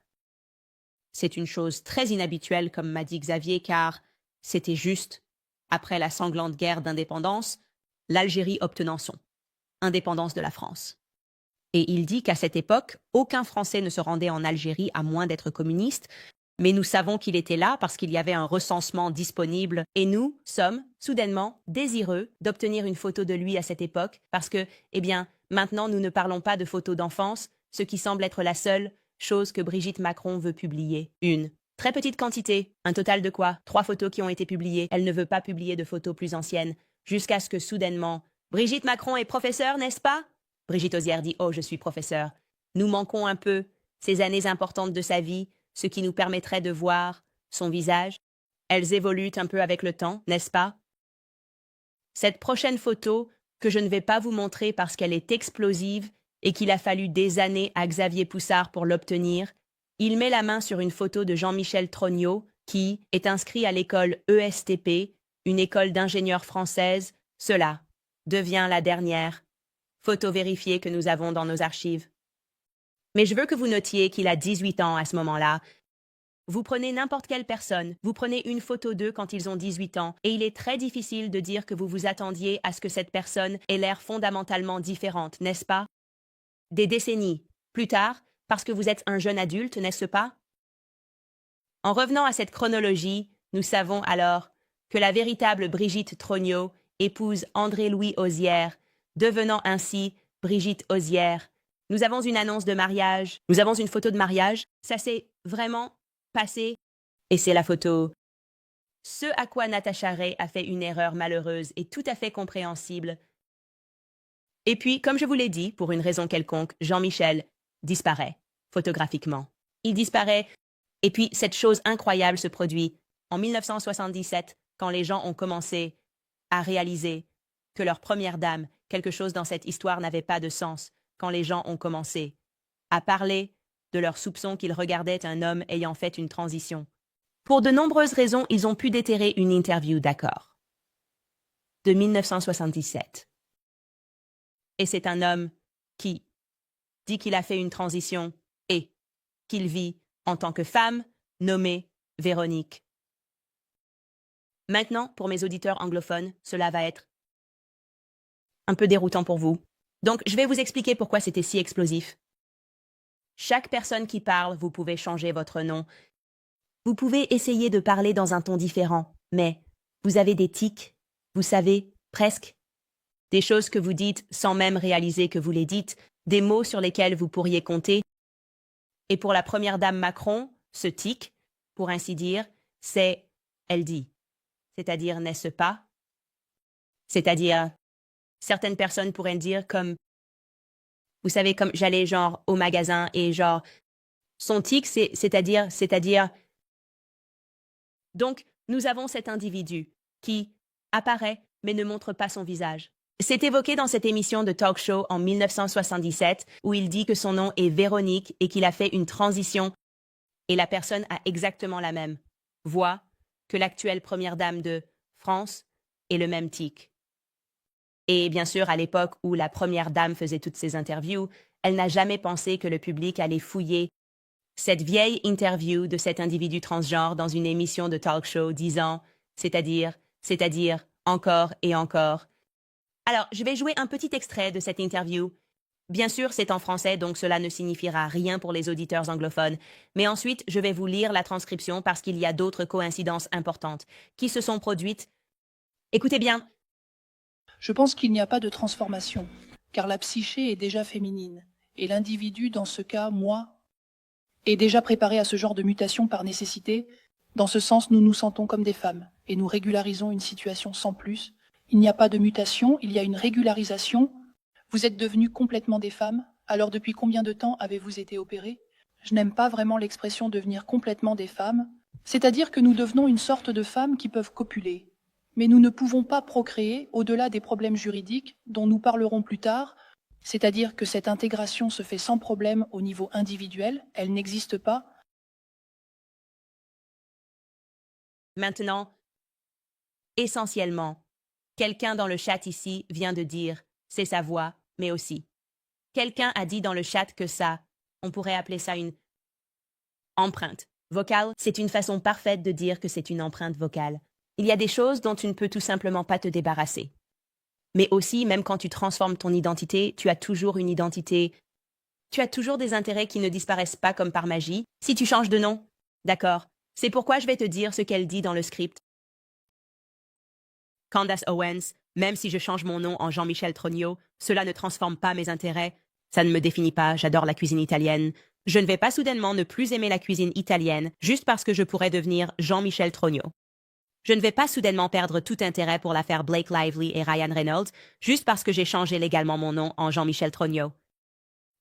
C'est une chose très inhabituelle, comme m'a dit Xavier, car c'était juste après la sanglante guerre d'indépendance, l'Algérie obtenant son indépendance de la France. Et il dit qu'à cette époque, aucun Français ne se rendait en Algérie à moins d'être communiste, mais nous savons qu'il était là parce qu'il y avait un recensement disponible et nous sommes, soudainement, désireux d'obtenir une photo de lui à cette époque parce que, eh bien, maintenant nous ne parlons pas de photos d'enfance, ce qui semble être la seule chose que Brigitte Macron veut publier. Une très petite quantité, un total de quoi? 3 photos qui ont été publiées. Elle ne veut pas publier de photos plus anciennes, jusqu'à ce que soudainement, Brigitte Macron est professeure, n'est-ce pas? Brigitte Osière dit, oh, je suis professeur. Nous manquons un peu ces années importantes de sa vie, ce qui nous permettrait de voir son visage. Elles évoluent un peu avec le temps, n'est-ce pas? Cette prochaine photo, que je ne vais pas vous montrer parce qu'elle est explosive et qu'il a fallu des années à Xavier Poussard pour l'obtenir, il met la main sur une photo de Jean-Michel Trognot, qui est inscrit à l'école ESTP, une école d'ingénieurs française. Cela devient la dernière photo vérifiée que nous avons dans nos archives. Mais je veux que vous notiez qu'il a 18 ans à ce moment-là. Vous prenez n'importe quelle personne, vous prenez une photo d'eux quand ils ont 18 ans, et il est très difficile de dire que vous vous attendiez à ce que cette personne ait l'air fondamentalement différente, n'est-ce pas? Des décennies plus tard, parce que vous êtes un jeune adulte, n'est-ce pas? En revenant à cette chronologie, nous savons alors que la véritable Brigitte Trognot épouse André-Louis Osière, devenant ainsi Brigitte Osière. Nous avons une annonce de mariage, nous avons une photo de mariage, ça s'est vraiment passé, et c'est la photo. Ce à quoi Natacha Ray a fait une erreur malheureuse et tout à fait compréhensible. Et puis, comme je vous l'ai dit, pour une raison quelconque, Jean-Michel disparaît, photographiquement. Il disparaît, et puis cette chose incroyable se produit en 1977, quand les gens ont commencé à réaliser que leur première dame, quelque chose dans cette histoire n'avait pas de sens, quand les gens ont commencé à parler de leurs soupçons qu'ils regardaient un homme ayant fait une transition. Pour de nombreuses raisons, ils ont pu déterrer une interview, d'accord, de 1977. Et c'est un homme qui dit qu'il a fait une transition et qu'il vit en tant que femme nommée Véronique. Maintenant, pour mes auditeurs anglophones, cela va être un peu déroutant pour vous. Donc, je vais vous expliquer pourquoi c'était si explosif. Chaque personne qui parle, vous pouvez changer votre nom. Vous pouvez essayer de parler dans un ton différent, mais vous avez des tics, vous savez, presque. Des choses que vous dites sans même réaliser que vous les dites, des mots sur lesquels vous pourriez compter. Et pour la première dame Macron, ce tic, pour ainsi dire, c'est « elle dit », c'est-à-dire « n'est-ce pas ?» C'est-à-dire, certaines personnes pourraient dire comme, vous savez, comme j'allais genre au magasin et genre, son tic, c'est-à-dire. Donc, nous avons cet individu qui apparaît mais ne montre pas son visage. C'est évoqué dans cette émission de talk show en 1977 où il dit que son nom est Véronique et qu'il a fait une transition et la personne a exactement la même voix que l'actuelle première dame de France et le même tic. Et bien sûr, à l'époque où la première dame faisait toutes ces interviews, elle n'a jamais pensé que le public allait fouiller cette vieille interview de cet individu transgenre dans une émission de talk show disant « c'est-à-dire, encore et encore ». Alors, je vais jouer un petit extrait de cette interview. Bien sûr, c'est en français, donc cela ne signifiera rien pour les auditeurs anglophones. Mais ensuite, je vais vous lire la transcription parce qu'il y a d'autres coïncidences importantes qui se sont produites. Écoutez bien. Je pense qu'il n'y a pas de transformation, car la psyché est déjà féminine, et l'individu, dans ce cas, moi, est déjà préparé à ce genre de mutation par nécessité. Dans ce sens, nous nous sentons comme des femmes, et nous régularisons une situation sans plus. Il n'y a pas de mutation, il y a une régularisation. Vous êtes devenues complètement des femmes, alors depuis combien de temps avez-vous été opérées? Je n'aime pas vraiment l'expression devenir complètement des femmes, c'est-à-dire que nous devenons une sorte de femmes qui peuvent copuler. Mais nous ne pouvons pas procréer au-delà des problèmes juridiques dont nous parlerons plus tard, c'est-à-dire que cette intégration se fait sans problème au niveau individuel, elle n'existe pas. Maintenant, essentiellement, quelqu'un dans le chat ici vient de dire « c'est sa voix », mais aussi. Quelqu'un a dit dans le chat que ça, on pourrait appeler ça une empreinte vocale. C'est une façon parfaite de dire que c'est une empreinte vocale. Il y a des choses dont tu ne peux tout simplement pas te débarrasser. Mais aussi, même quand tu transformes ton identité, tu as toujours une identité Tu as toujours des intérêts qui ne disparaissent pas comme par magie si tu changes de nom. D'accord. C'est pourquoi je vais te dire ce qu'elle dit dans le script. Candace Owens, même si je change mon nom en Jean-Michel Trogno, cela ne transforme pas mes intérêts. Ça ne me définit pas, j'adore la cuisine italienne. Je ne vais pas soudainement ne plus aimer la cuisine italienne juste parce que je pourrais devenir Jean-Michel Trogno. Je ne vais pas soudainement perdre tout intérêt pour l'affaire Blake Lively et Ryan Reynolds juste parce que j'ai changé légalement mon nom en Jean-Michel Trogno.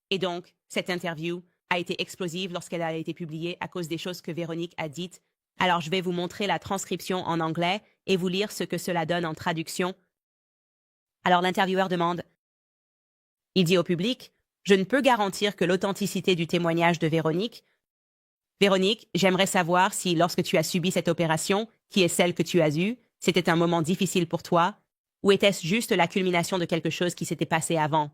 Et donc, cette interview a été explosive lorsqu'elle a été publiée à cause des choses que Véronique a dites. Alors je vais vous montrer la transcription en anglais et vous lire ce que cela donne en traduction. Alors l'intervieweur demande, il dit au public, je ne peux garantir que l'authenticité du témoignage de Véronique. Véronique, j'aimerais savoir si lorsque tu as subi cette opération, qui est celle que tu as eue, c'était un moment difficile pour toi, ou était-ce juste la culmination de quelque chose qui s'était passé avant?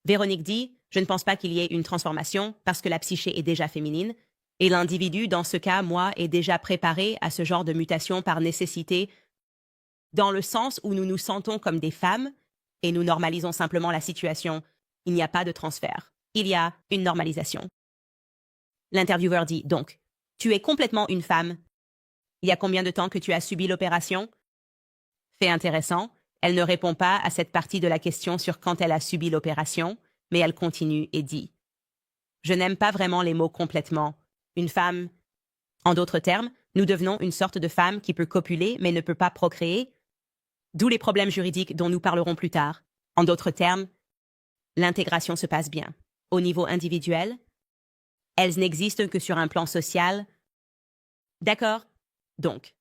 Véronique dit, je ne pense pas qu'il y ait une transformation parce que la psyché est déjà féminine, et l'individu, dans ce cas, moi, est déjà préparé à ce genre de mutation par nécessité, dans le sens où nous nous sentons comme des femmes, et nous normalisons simplement la situation. Il n'y a pas de transfert. Il y a une normalisation. L'intervieweur dit, donc, tu es complètement une femme. Il y a combien de temps que tu as subi l'opération? Fait intéressant, elle ne répond pas à cette partie de la question sur quand elle a subi l'opération, mais elle continue et dit, je n'aime pas vraiment les mots complètement. Une femme. En d'autres termes, nous devenons une sorte de femme qui peut copuler mais ne peut pas procréer, d'où les problèmes juridiques dont nous parlerons plus tard. En d'autres termes, l'intégration se passe bien. Au niveau individuel, elles n'existent que sur un plan social. D'accord? Donc,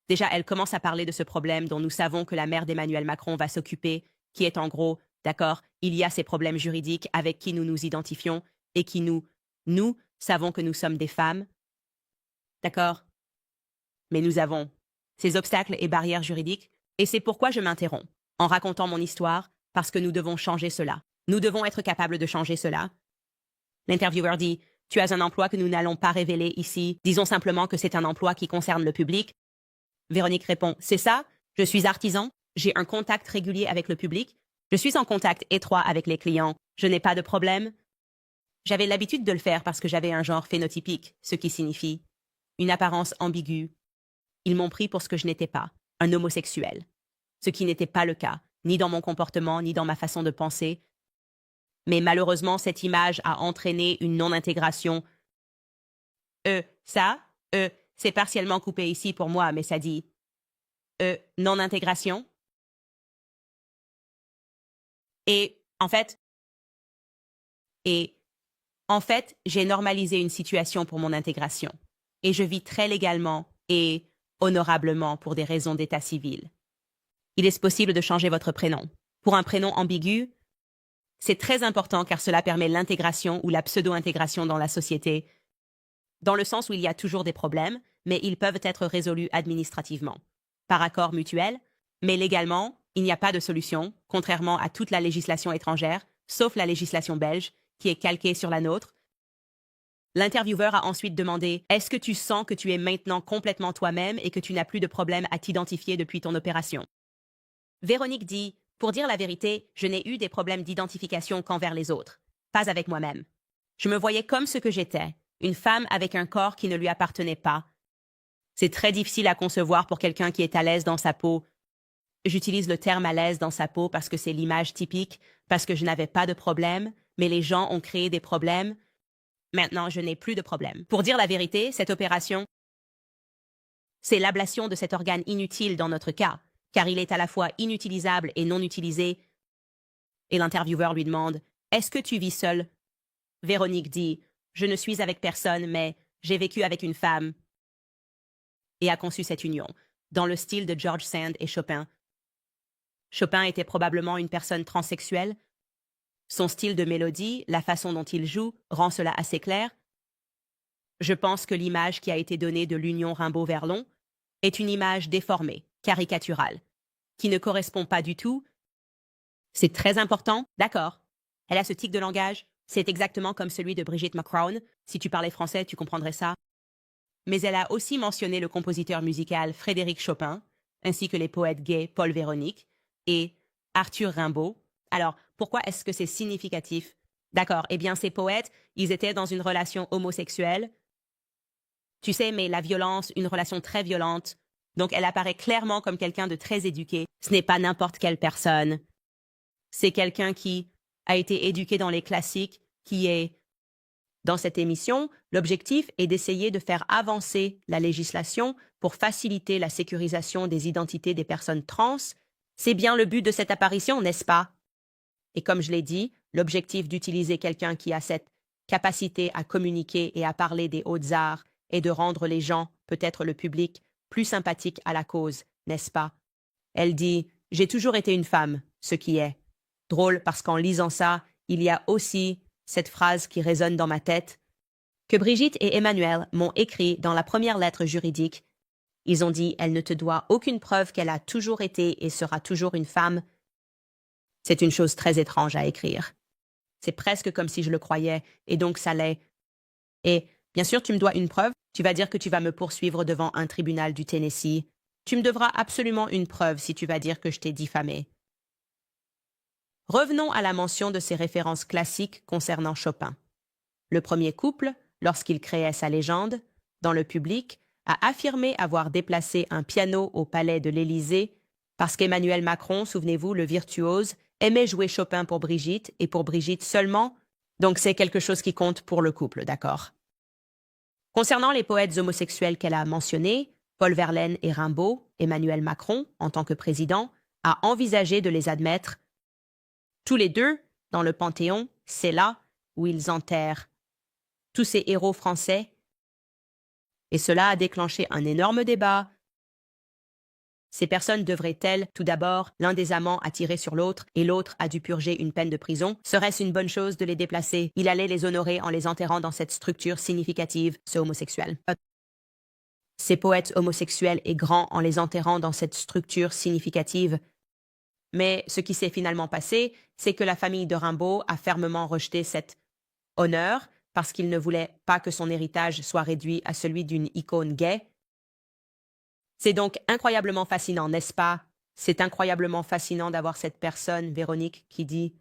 déjà, elle commence à parler de ce problème dont nous savons que la mère d'Emmanuel Macron va s'occuper, qui est en gros, d'accord, il y a ces problèmes juridiques avec qui nous nous identifions et qui nous savons que nous sommes des femmes. D'accord? Mais nous avons ces obstacles et barrières juridiques, et c'est pourquoi je m'interromps, en racontant mon histoire, parce que nous devons changer cela. Nous devons être capables de changer cela. L'intervieweur dit, tu as un emploi que nous n'allons pas révéler ici, disons simplement que c'est un emploi qui concerne le public. Véronique répond, c'est ça, je suis artisan, j'ai un contact régulier avec le public, je suis en contact étroit avec les clients, je n'ai pas de problème. J'avais l'habitude de le faire parce que j'avais un genre phénotypique, ce qui signifie une apparence ambiguë. Ils m'ont pris pour ce que je n'étais pas, un homosexuel. Ce qui n'était pas le cas, ni dans mon comportement, ni dans ma façon de penser. Mais malheureusement, cette image a entraîné une non-intégration. C'est partiellement coupé ici pour moi, mais ça dit non-intégration. Et en fait, j'ai normalisé une situation pour mon intégration. Et je vis très légalement et honorablement pour des raisons d'état civil. Il est possible de changer votre prénom. Pour un prénom ambigu, c'est très important car cela permet l'intégration ou la pseudo-intégration dans la société, dans le sens où il y a toujours des problèmes, mais ils peuvent être résolus administrativement, par accord mutuel, mais légalement, il n'y a pas de solution, contrairement à toute la législation étrangère, sauf la législation belge, qui est calquée sur la nôtre. L'intervieweur a ensuite demandé « Est-ce que tu sens que tu es maintenant complètement toi-même et que tu n'as plus de problème à t'identifier depuis ton opération ?» Véronique dit « Pour dire la vérité, je n'ai eu des problèmes d'identification qu'envers les autres, pas avec moi-même. Je me voyais comme ce que j'étais, une femme avec un corps qui ne lui appartenait pas. C'est très difficile à concevoir pour quelqu'un qui est à l'aise dans sa peau. J'utilise le terme à l'aise dans sa peau parce que c'est l'image typique, parce que je n'avais pas de problème, mais les gens ont créé des problèmes. Maintenant, je n'ai plus de problème. Pour dire la vérité, cette opération, c'est l'ablation de cet organe inutile dans notre cas, car il est à la fois inutilisable et non utilisé. Et l'intervieweur lui demande « Est-ce que tu vis seule ?» Véronique dit « Je ne suis avec personne, mais j'ai vécu avec une femme. » Et a conçu cette union, dans le style de George Sand et Chopin. Chopin était probablement une personne transsexuelle. Son style de mélodie, la façon dont il joue, rend cela assez clair. Je pense que l'image qui a été donnée de l'union Rimbaud-Verlon est une image déformée, caricaturale, qui ne correspond pas du tout. C'est très important, d'accord. Elle a ce tic de langage, c'est exactement comme celui de Brigitte McCrown. Si tu parlais français, tu comprendrais ça. Mais elle a aussi mentionné le compositeur musical Frédéric Chopin, ainsi que les poètes gays Paul Véronique et Arthur Rimbaud. Alors, pourquoi est-ce que c'est significatif? D'accord, eh bien ces poètes, ils étaient dans une relation homosexuelle. Tu sais, mais la violence, une relation très violente. Donc elle apparaît clairement comme quelqu'un de très éduqué. Ce n'est pas n'importe quelle personne. C'est quelqu'un qui a été éduqué dans les classiques, qui est dans cette émission. L'objectif est d'essayer de faire avancer la législation pour faciliter la sécurisation des identités des personnes trans. C'est bien le but de cette apparition, n'est-ce pas? Et comme je l'ai dit, l'objectif d'utiliser quelqu'un qui a cette capacité à communiquer et à parler des hautes arts est de rendre les gens, peut-être le public, plus sympathiques à la cause, n'est-ce pas? Elle dit « J'ai toujours été une femme », ce qui est drôle parce qu'en lisant ça, il y a aussi cette phrase qui résonne dans ma tête que Brigitte et Emmanuel m'ont écrit dans la première lettre juridique. Ils ont dit « Elle ne te doit aucune preuve qu'elle a toujours été et sera toujours une femme ». C'est une chose très étrange à écrire. C'est presque comme si je le croyais, et donc ça l'est. Et bien sûr, tu me dois une preuve. Tu vas dire que tu vas me poursuivre devant un tribunal du Tennessee. Tu me devras absolument une preuve si tu vas dire que je t'ai diffamé. Revenons à la mention de ces références classiques concernant Chopin. Le premier couple, lorsqu'il créait sa légende, dans le public, a affirmé avoir déplacé un piano au palais de l'Élysée parce qu'Emmanuel Macron, souvenez-vous, le virtuose, aimait jouer Chopin pour Brigitte et pour Brigitte seulement, donc c'est quelque chose qui compte pour le couple, d'accord? Concernant les poètes homosexuels qu'elle a mentionnés, Paul Verlaine et Rimbaud, Emmanuel Macron, en tant que président, a envisagé de les admettre. Tous les deux, dans le Panthéon, c'est là où ils enterrent tous ces héros français. Et cela a déclenché un énorme débat. Ces personnes devraient-elles, tout d'abord, l'un des amants a tiré sur l'autre et l'autre a dû purger une peine de prison? Serait-ce une bonne chose de les déplacer? Il allait les honorer en les enterrant dans cette structure significative, ce homosexuel. Ces poètes homosexuels et grands en les enterrant dans cette structure significative. Mais ce qui s'est finalement passé, c'est que la famille de Rimbaud a fermement rejeté cet honneur parce qu'il ne voulait pas que son héritage soit réduit à celui d'une icône gay. C'est donc incroyablement fascinant, n'est-ce pas? C'est incroyablement fascinant d'avoir cette personne, Véronique, qui dit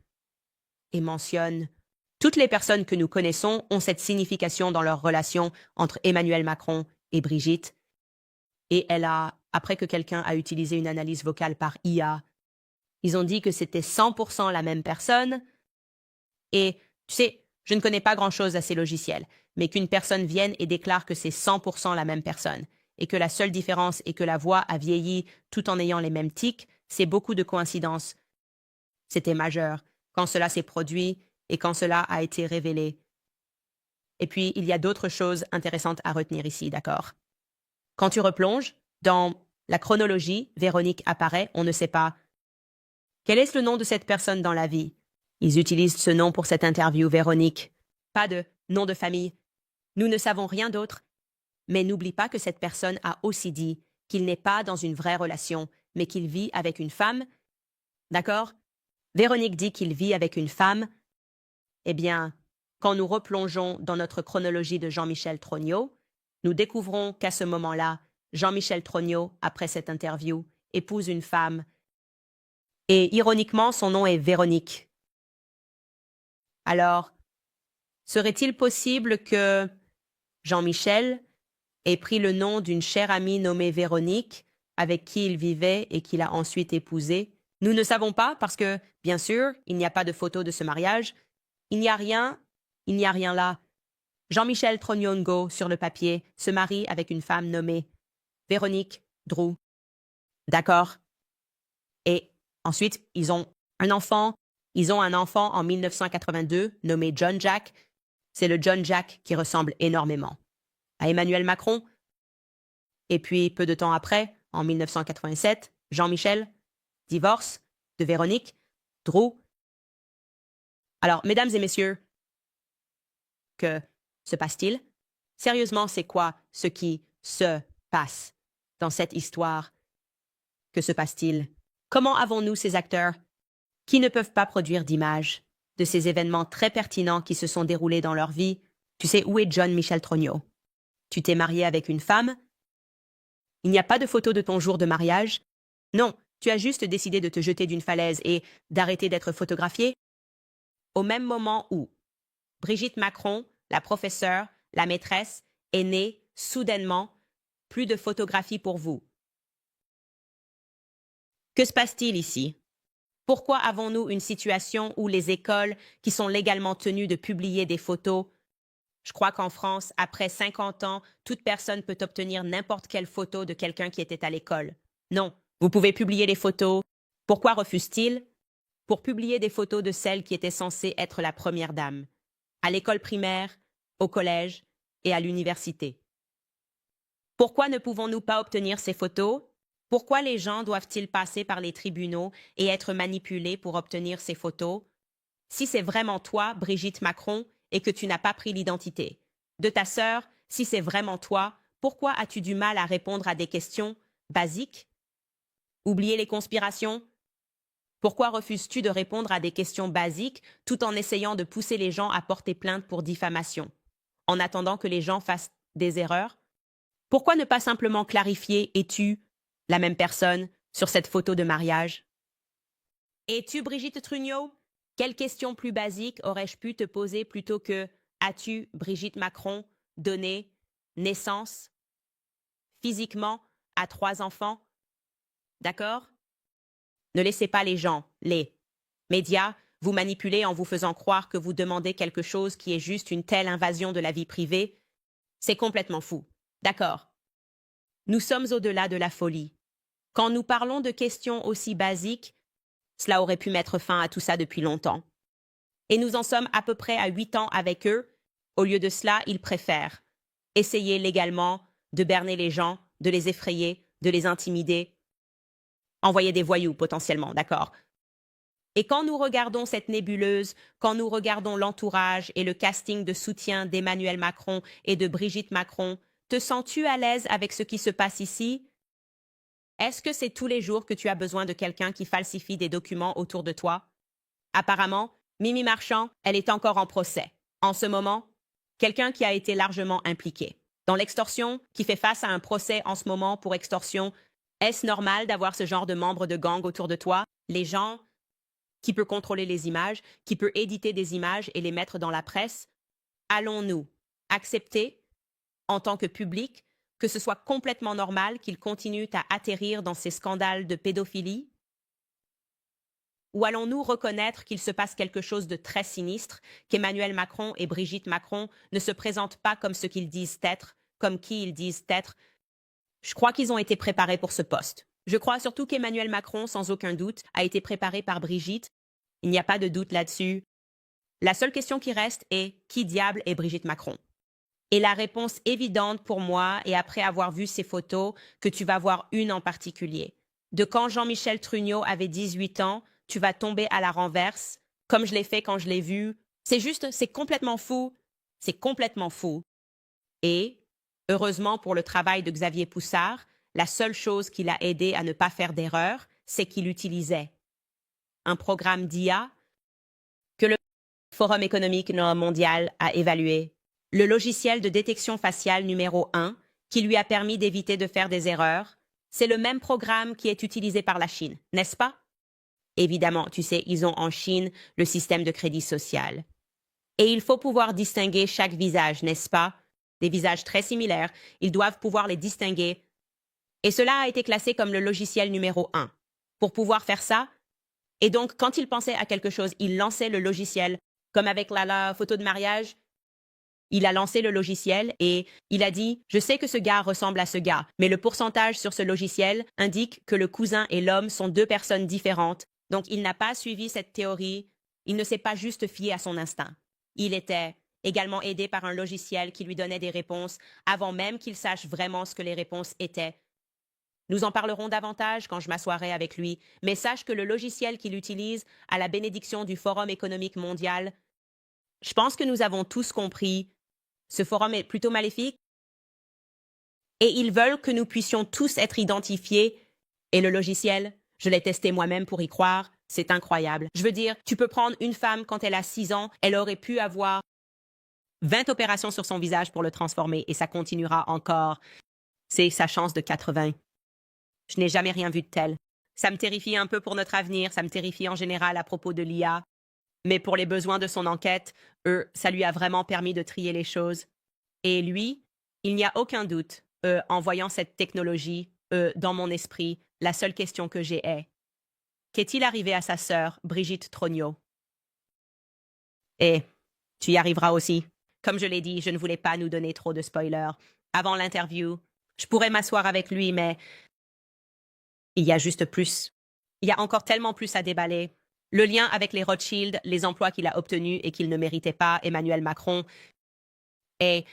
et mentionne « Toutes les personnes que nous connaissons ont cette signification dans leur relation entre Emmanuel Macron et Brigitte. » Et elle a, après que quelqu'un a utilisé une analyse vocale par IA, ils ont dit que c'était 100% la même personne. Et, tu sais, je ne connais pas grand-chose à ces logiciels, mais qu'une personne vienne et déclare que c'est 100% la même personne, et que la seule différence est que la voix a vieilli tout en ayant les mêmes tics, c'est beaucoup de coïncidences. C'était majeur, quand cela s'est produit et quand cela a été révélé. Et puis, il y a d'autres choses intéressantes à retenir ici, d'accord? Quand tu replonges, dans la chronologie, Véronique apparaît, on ne sait pas. Quel est le nom de cette personne dans la vie? Ils utilisent ce nom pour cette interview, Véronique. Pas de nom de famille. Nous ne savons rien d'autre. Mais n'oublie pas que cette personne a aussi dit qu'il n'est pas dans une vraie relation, mais qu'il vit avec une femme. D'accord? Véronique dit qu'il vit avec une femme. Eh bien, quand nous replongeons dans notre chronologie de Jean-Michel Trognot, nous découvrons qu'à ce moment-là, Jean-Michel Trognot, après cette interview, épouse une femme. Et ironiquement, son nom est Véronique. Alors, serait-il possible que Jean-Michel ait pris le nom d'une chère amie nommée Véronique, avec qui il vivait et qu'il a ensuite épousée? Nous ne savons pas parce que, bien sûr, il n'y a pas de photo de ce mariage. Il n'y a rien là. Jean-Michel Trognot sur le papier se marie avec une femme nommée Véronique Drouin. D'accord? Et ensuite, ils ont un enfant. Ils ont un enfant en 1982 nommé John Jack. C'est le John Jack qui ressemble énormément à Emmanuel Macron. Et puis, peu de temps après, en 1987, Jean-Michel divorce de Véronique Drouin. Alors, mesdames et messieurs, que se passe-t-il? Sérieusement, c'est quoi ce qui se passe dans cette histoire? Que se passe-t-il? Comment avons-nous ces acteurs qui ne peuvent pas produire d'images de ces événements très pertinents qui se sont déroulés dans leur vie? Tu sais, où est John-Michel Trognot? Tu t'es marié avec une femme? Il n'y a pas de photo de ton jour de mariage? Non, tu as juste décidé de te jeter d'une falaise et d'arrêter d'être photographié? Au même moment où Brigitte Macron, la professeure, la maîtresse, est née, soudainement, plus de photographies pour vous. Que se passe-t-il ici? Pourquoi avons-nous une situation où les écoles, qui sont légalement tenues de publier des photos, je crois qu'en France, après 50 ans, toute personne peut obtenir n'importe quelle photo de quelqu'un qui était à l'école. Non, vous pouvez publier les photos. Pourquoi refuse-t-il? Pour publier des photos de celle qui était censée être la première dame, à l'école primaire, au collège et à l'université. Pourquoi ne pouvons-nous pas obtenir ces photos? Pourquoi les gens doivent-ils passer par les tribunaux et être manipulés pour obtenir ces photos? Si c'est vraiment toi, Brigitte Macron, et que tu n'as pas pris l'identité de ta sœur, si c'est vraiment toi, pourquoi as-tu du mal à répondre à des questions basiques? Oublier les conspirations? Pourquoi refuses-tu de répondre à des questions basiques tout en essayant de pousser les gens à porter plainte pour diffamation, en attendant que les gens fassent des erreurs? Pourquoi ne pas simplement clarifier es-tu la même personne sur cette photo de mariage? Es-tu Brigitte Trugnot? Quelle question plus basique aurais-je pu te poser plutôt que as-tu, Brigitte Macron, donné naissance physiquement à 3 enfants? D'accord? Ne laissez pas les gens, les médias, vous manipuler en vous faisant croire que vous demandez quelque chose qui est juste une telle invasion de la vie privée. C'est complètement fou. D'accord. Nous sommes au-delà de la folie. Quand nous parlons de questions aussi basiques, cela aurait pu mettre fin à tout ça depuis longtemps. Et nous en sommes à peu près à 8 ans avec eux. Au lieu de cela, ils préfèrent essayer légalement de berner les gens, de les effrayer, de les intimider, envoyer des voyous potentiellement, d'accord? Et quand nous regardons cette nébuleuse, quand nous regardons l'entourage et le casting de soutien d'Emmanuel Macron et de Brigitte Macron, te sens-tu à l'aise avec ce qui se passe ici? Est-ce que c'est tous les jours que tu as besoin de quelqu'un qui falsifie des documents autour de toi? Apparemment, Mimi Marchand, elle est encore en procès. En ce moment, quelqu'un qui a été largement impliqué dans l'extorsion, qui fait face à un procès en ce moment pour extorsion. Est-ce normal d'avoir ce genre de membres de gang autour de toi? Les gens qui peut contrôler les images, qui peut éditer des images et les mettre dans la presse? Allons-nous accepter, en tant que public, que ce soit complètement normal qu'ils continuent à atterrir dans ces scandales de pédophilie? Ou allons-nous reconnaître qu'il se passe quelque chose de très sinistre, qu'Emmanuel Macron et Brigitte Macron ne se présentent pas comme ce qu'ils disent être, comme qui ils disent être? Je crois qu'ils ont été préparés pour ce poste. Je crois surtout qu'Emmanuel Macron, sans aucun doute, a été préparé par Brigitte. Il n'y a pas de doute là-dessus. La seule question qui reste est qui diable est Brigitte Macron? Et la réponse évidente pour moi, et après avoir vu ces photos, que tu vas voir une en particulier. De quand Jean-Michel Trugnot avait 18 ans, tu vas tomber à la renverse, comme je l'ai fait quand je l'ai vu. C'est complètement fou. C'est complètement fou. Et, heureusement pour le travail de Xavier Poussard, la seule chose qui l'a aidé à ne pas faire d'erreur, c'est qu'il utilisait un programme d'IA que le Forum économique mondial a évalué, le logiciel de détection faciale numéro 1, qui lui a permis d'éviter de faire des erreurs. C'est le même programme qui est utilisé par la Chine, n'est-ce pas? Évidemment, tu sais, ils ont en Chine le système de crédit social. Et il faut pouvoir distinguer chaque visage, n'est-ce pas? Des visages très similaires, ils doivent pouvoir les distinguer. Et cela a été classé comme le logiciel numéro 1. Pour pouvoir faire ça, et donc quand il pensait à quelque chose, il lançait le logiciel. Comme avec la photo de mariage, il a lancé le logiciel et il a dit « Je sais que ce gars ressemble à ce gars, mais le pourcentage sur ce logiciel indique que le cousin et l'homme sont 2 personnes différentes. » Donc il n'a pas suivi cette théorie, il ne s'est pas juste fié à son instinct. Il était également aidé par un logiciel qui lui donnait des réponses avant même qu'il sache vraiment ce que les réponses étaient. Nous en parlerons davantage quand je m'assoirai avec lui, mais sache que le logiciel qu'il utilise à la bénédiction du Forum économique mondial, je pense que nous avons tous compris, ce forum est plutôt maléfique et ils veulent que nous puissions tous être identifiés. Et le logiciel, je l'ai testé moi-même pour y croire, c'est incroyable. Je veux dire, tu peux prendre une femme quand elle a 6 ans, elle aurait pu avoir 20 opérations sur son visage pour le transformer et ça continuera encore. C'est sa chance de 80. Je n'ai jamais rien vu de tel. Ça me terrifie un peu pour notre avenir, ça me terrifie en général à propos de l'IA. Mais pour les besoins de son enquête, ça lui a vraiment permis de trier les choses. Et lui, il n'y a aucun doute, en voyant cette technologie, dans mon esprit, la seule question que j'ai est: qu'est-il arrivé à sa sœur, Brigitte Trognot? Et tu y arriveras aussi. Comme je l'ai dit, je ne voulais pas nous donner trop de spoilers. Avant l'interview, je pourrais m'asseoir avec lui, mais il y a juste plus. Il y a encore tellement plus à déballer. Le lien avec les Rothschild, les emplois qu'il a obtenus et qu'il ne méritait pas, Emmanuel Macron. Et,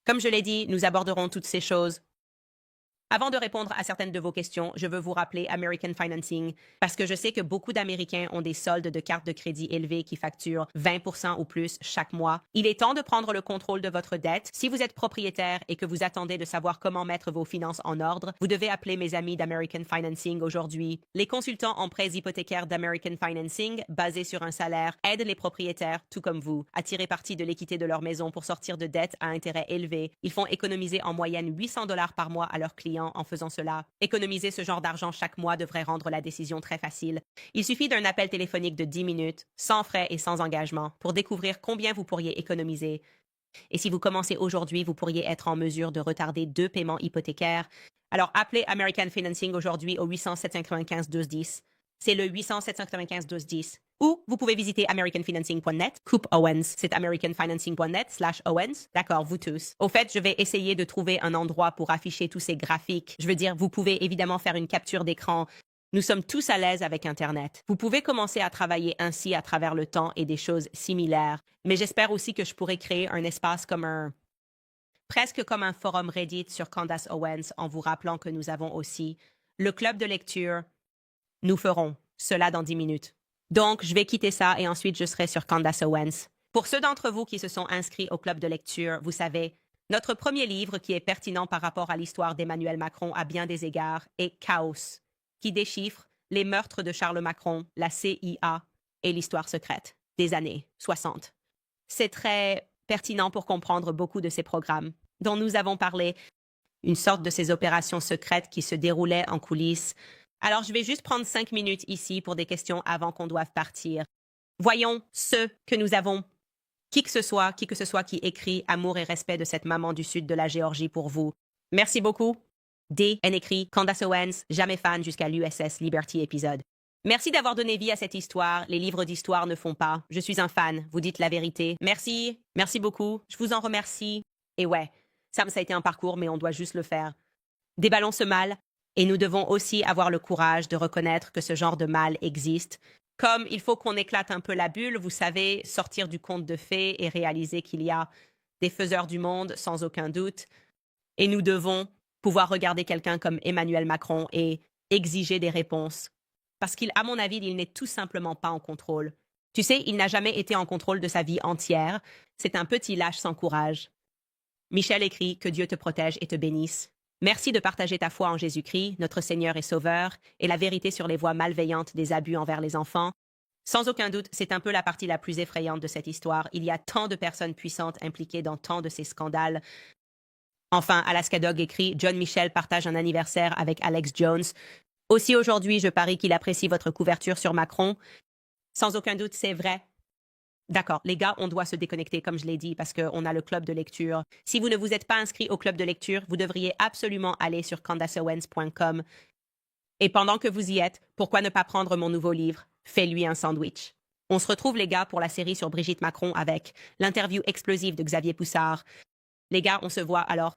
comme je l'ai dit, nous aborderons toutes ces choses. Avant de répondre à certaines de vos questions, je veux vous rappeler American Financing, parce que je sais que beaucoup d'Américains ont des soldes de cartes de crédit élevés qui facturent 20% ou plus chaque mois. Il est temps de prendre le contrôle de votre dette. Si vous êtes propriétaire et que vous attendez de savoir comment mettre vos finances en ordre, vous devez appeler mes amis d'American Financing aujourd'hui. Les consultants en prêts hypothécaires d'American Financing, basés sur un salaire, aident les propriétaires, tout comme vous, à tirer parti de l'équité de leur maison pour sortir de dettes à intérêt élevé. Ils font économiser en moyenne $800 par mois à leurs clients en faisant cela. Économiser ce genre d'argent chaque mois devrait rendre la décision très facile. Il suffit d'un appel téléphonique de 10 minutes, sans frais et sans engagement, pour découvrir combien vous pourriez économiser. Et si vous commencez aujourd'hui, vous pourriez être en mesure de retarder 2 paiements hypothécaires. Alors appelez American Financing aujourd'hui au 800-795-1210. C'est le 800-795-1210. Ou vous pouvez visiter americanfinancing.net, Coupe Owens. C'est americanfinancing.net/Owens. D'accord, vous tous. Au fait, je vais essayer de trouver un endroit pour afficher tous ces graphiques. Je veux dire, vous pouvez évidemment faire une capture d'écran. Nous sommes tous à l'aise avec Internet. Vous pouvez commencer à travailler ainsi à travers le temps et des choses similaires. Mais j'espère aussi que je pourrai créer un espace presque comme un forum Reddit sur Candace Owens en vous rappelant que nous avons aussi le club de lecture. Nous ferons cela dans 10 minutes. Donc, je vais quitter ça et ensuite je serai sur Candace Owens. Pour ceux d'entre vous qui se sont inscrits au club de lecture, vous savez, notre premier livre qui est pertinent par rapport à l'histoire d'Emmanuel Macron à bien des égards est Chaos, qui déchiffre les meurtres de Charles Macron, la CIA et l'histoire secrète des années 60. C'est très pertinent pour comprendre beaucoup de ces programmes dont nous avons parlé, une sorte de ces opérations secrètes qui se déroulaient en coulisses. Alors, je vais juste prendre 5 minutes ici pour des questions avant qu'on doive partir. Voyons ceux que nous avons. Qui que ce soit qui écrit amour et respect de cette maman du sud de la Géorgie pour vous. Merci beaucoup. D. N. écrit Candace Owens, jamais fan jusqu'à l'USS Liberty épisode. Merci d'avoir donné vie à cette histoire. Les livres d'histoire ne font pas. Je suis un fan. Vous dites la vérité. Merci. Merci beaucoup. Je vous en remercie. Et ouais, ça a été un parcours, mais on doit juste le faire. Déballons ce mal. Et nous devons aussi avoir le courage de reconnaître que ce genre de mal existe. Comme il faut qu'on éclate un peu la bulle, vous savez, sortir du conte de fées et réaliser qu'il y a des faiseurs du monde, sans aucun doute. Et nous devons pouvoir regarder quelqu'un comme Emmanuel Macron et exiger des réponses. Parce qu'à mon avis, il n'est tout simplement pas en contrôle. Tu sais, il n'a jamais été en contrôle de sa vie entière. C'est un petit lâche sans courage. Michel écrit que Dieu te protège et te bénisse. Merci de partager ta foi en Jésus-Christ, notre Seigneur et Sauveur, et la vérité sur les voies malveillantes des abus envers les enfants. Sans aucun doute, c'est un peu la partie la plus effrayante de cette histoire. Il y a tant de personnes puissantes impliquées dans tant de ces scandales. Enfin, Alaska Dog écrit « John Michel partage un anniversaire avec Alex Jones. Aussi aujourd'hui, je parie qu'il apprécie votre couverture sur Macron. Sans aucun doute, c'est vrai. » D'accord, les gars, on doit se déconnecter, comme je l'ai dit, parce qu'on a le club de lecture. Si vous ne vous êtes pas inscrit au club de lecture, vous devriez absolument aller sur candaceowens.com. Et pendant que vous y êtes, pourquoi ne pas prendre mon nouveau livre, Fais-lui un sandwich. On se retrouve, les gars, pour la série sur Brigitte Macron avec l'interview explosive de Xavier Poussard. Les gars, on se voit alors.